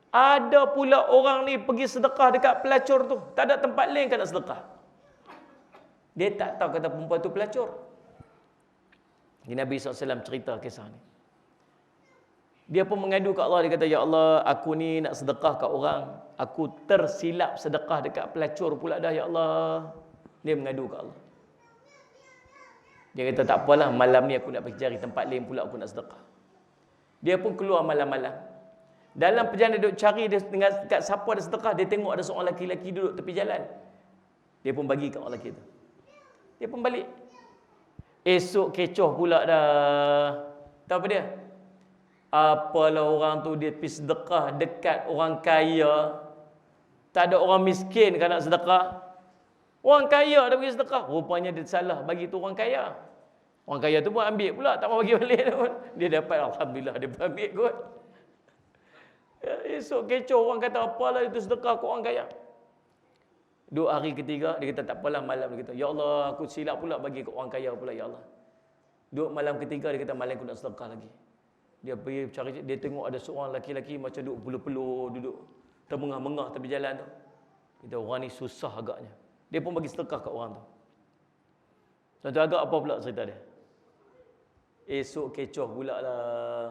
Ada pula orang ni pergi sedekah dekat pelacur tu. Tak ada tempat lain kan nak sedekah. Dia tak tahu kata perempuan tu pelacur. Nabi SAW cerita kisah ni. Dia pun mengadu kat Allah. Dia kata, ya Allah, aku ni nak sedekah kat orang. Aku tersilap sedekah dekat pelacur pula dah, ya Allah. Dia mengadu kat Allah. Dia kata, tak apalah, malam ni aku nak pergi cari tempat lain pula aku nak sedekah. Dia pun keluar malam-malam. Dalam perjalanan duduk cari dia dengan kat siapa ada sedekah, dia tengok ada seorang lelaki duduk tepi jalan. Dia pun bagi kat orang lelaki tu. Dia pun balik. Esok kecoh pula dah. Tahu apa dia? Apalah orang tu dia pergi sedekah dekat orang kaya. Tak ada orang miskin kan nak sedekah. Orang kaya dah pergi sedekah. Rupanya dia salah bagi tu orang kaya. Orang kaya tu pun ambil pula, tak mau bagi balik pun. Dia dapat, alhamdulillah dia pun ambil kot. Esok kecoh orang kata apalah itu sedekah ke orang kaya. 2 hari ketiga dia kata tak apalah, malam dia kata, ya Allah aku silap pula bagi ke orang kaya pula, ya Allah. 2 malam ketiga dia kata malam aku nak sedekah lagi. Dia pergi cari, dia tengok ada seorang lelaki macam duduk peluh-peluh, duduk termengah-mengah tepi jalan tu. Kita orang ni susah agaknya. Dia pun bagi sedekah kat orang tu. Tuan-tuan agak apa pula cerita dia? Esok kecoh pula lah.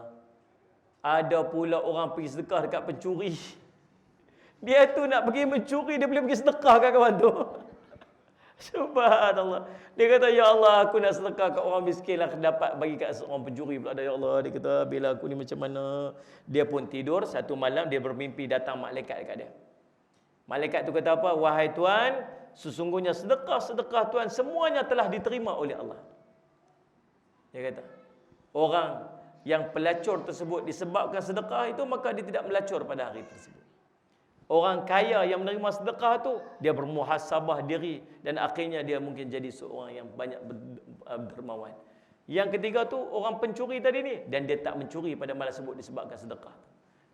Ada pula orang pergi sedekah dekat pencuri. Dia tu nak pergi mencuri, dia boleh pergi sedekah kat kawan tu. Subhanallah. Dia kata, ya Allah, aku nak sedekah kat orang miskin lah, dapat bagi kat seorang pencuri pula. Ya Allah, dia kata, bila aku ni macam mana. Dia pun tidur, satu malam dia bermimpi datang malaikat dekat dia. Malaikat tu kata apa? Wahai Tuan, sesungguhnya sedekah-sedekah Tuan semuanya telah diterima oleh Allah. Dia kata, orang yang pelacur tersebut disebabkan sedekah itu, maka dia tidak melacur pada hari tersebut. Orang kaya yang menerima sedekah tu, dia bermuhasabah diri dan akhirnya dia mungkin jadi seorang yang banyak dermawan. Yang ketiga tu orang pencuri tadi ni, dan dia tak mencuri pada malam tersebut disebabkan sedekah.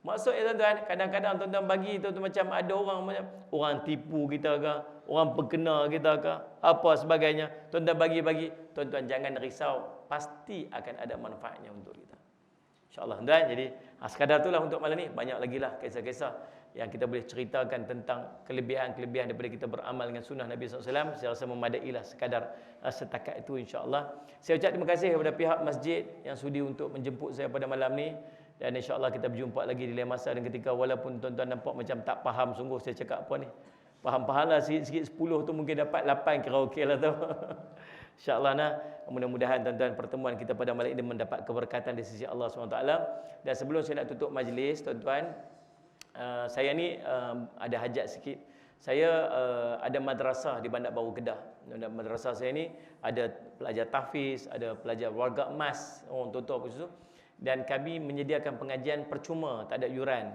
Maksudnya tuan-tuan, kadang-kadang tuan-tuan bagi tu macam ada orang macam orang tipu kita ke, orang berkena kita ke, apa sebagainya. Tuan-tuan bagi-bagi, tuan-tuan jangan risau, pasti akan ada manfaatnya untuk kita. InsyaAllah tuan. Jadi sekadar itulah untuk malam ni. Banyak lagi lah kisah-kisah yang kita boleh ceritakan tentang kelebihan-kelebihan daripada kita beramal dengan sunnah Nabi SAW. Saya rasa memadailah sekadar setakat itu, insyaAllah. Saya ucap terima kasih kepada pihak masjid yang sudi untuk menjemput saya pada malam ni. Dan insyaAllah kita berjumpa lagi di lain masa dan ketika. Walaupun tuan-tuan nampak macam tak faham sungguh saya cakap apa ni. Faham-faham lah sikit-sikit, 10 tu mungkin dapat 8 kira okey lah tu. InsyaAllah nah. Mudah-mudahan tuan-tuan pertemuan kita pada malam ini mendapat keberkatan di sisi Allah SWT. Dan sebelum saya nak tutup majlis, tuan-tuan, saya ni ada hajat sikit. Saya ada madrasah di Bandar Baru Kedah. Madrasah saya ni ada pelajar tahfiz, ada pelajar warga emas, orang tua-tua apa itu. Dan kami menyediakan pengajian percuma, tak ada yuran.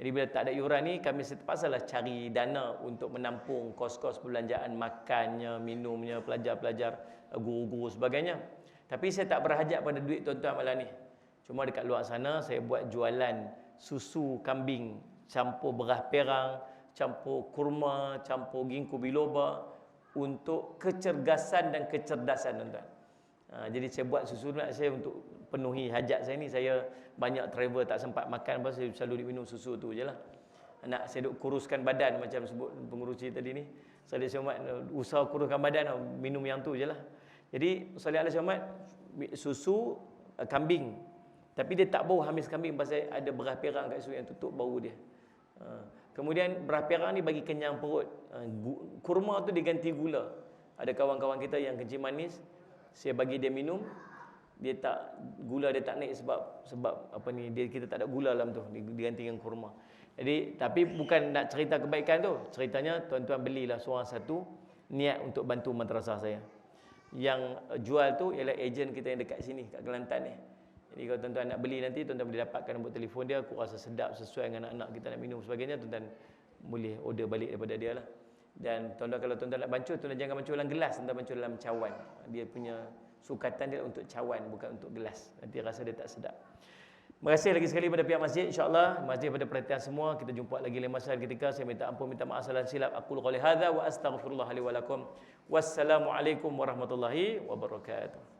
Jadi bila tak ada yuran ni, kami terpaksalah cari dana untuk menampung kos-kos perbelanjaan makannya, minumnya, pelajar-pelajar, guru-guru sebagainya. Tapi saya tak berhajat pada duit tuan-tuan malam ni. Cuma dekat luar sana saya buat jualan susu kambing, campur beras perang, campur kurma, campur ginkgo biloba untuk kecergasan dan kecerdasan tuan-tuan. Jadi saya buat susu saya untuk penuhi hajat saya ni. Saya banyak travel tak sempat makan, saya selalu minum susu tu je lah. Nak saya duk kuruskan badan macam sebut pengurusi tadi ni. Salih Syahmat usaha kuruskan badan, minum yang tu je lah. Jadi Salih Syahmat susu kambing, tapi dia tak bau hamis kambing pasal ada beras perang kat situ yang tutup bau dia. Kemudian beras perang ni bagi kenyang perut. Kurma tu diganti gula. Ada kawan-kawan kita yang kencing manis, saya bagi dia minum, dia tak, gula dia tak naik sebab apa ni, kita tak ada gula dalam tu, diganti dengan kurma. Jadi tapi bukan nak cerita kebaikan tu, ceritanya tuan-tuan belilah seorang satu, niat untuk bantu madrasah saya. Yang jual tu ialah ejen kita yang dekat sini, kat Kelantan ni. Jadi kalau tuan-tuan nak beli nanti, tuan-tuan boleh dapatkan nombor telefon dia. Aku rasa sedap, sesuai dengan anak-anak kita nak minum sebagainya, tuan-tuan boleh order balik daripada dia lah. Dan tuan-tuan, kalau tuan-tuan nak bancuh, tuan-tuan jangan bancuh dalam gelas, tuan-tuan bancuh dalam cawan. Dia punya sukatan dia untuk cawan, bukan untuk gelas. Nanti rasa dia tak sedap. Terima kasih lagi sekali pada pihak masjid, insya-Allah. Masjid pada perhatian semua. Kita jumpa lagi lain masa ketika. Saya minta ampun, minta maaf salah silap. Aku qouli hadza wa astaghfirullah li wa lakum. Wassalamualaikum warahmatullahi wabarakatuh.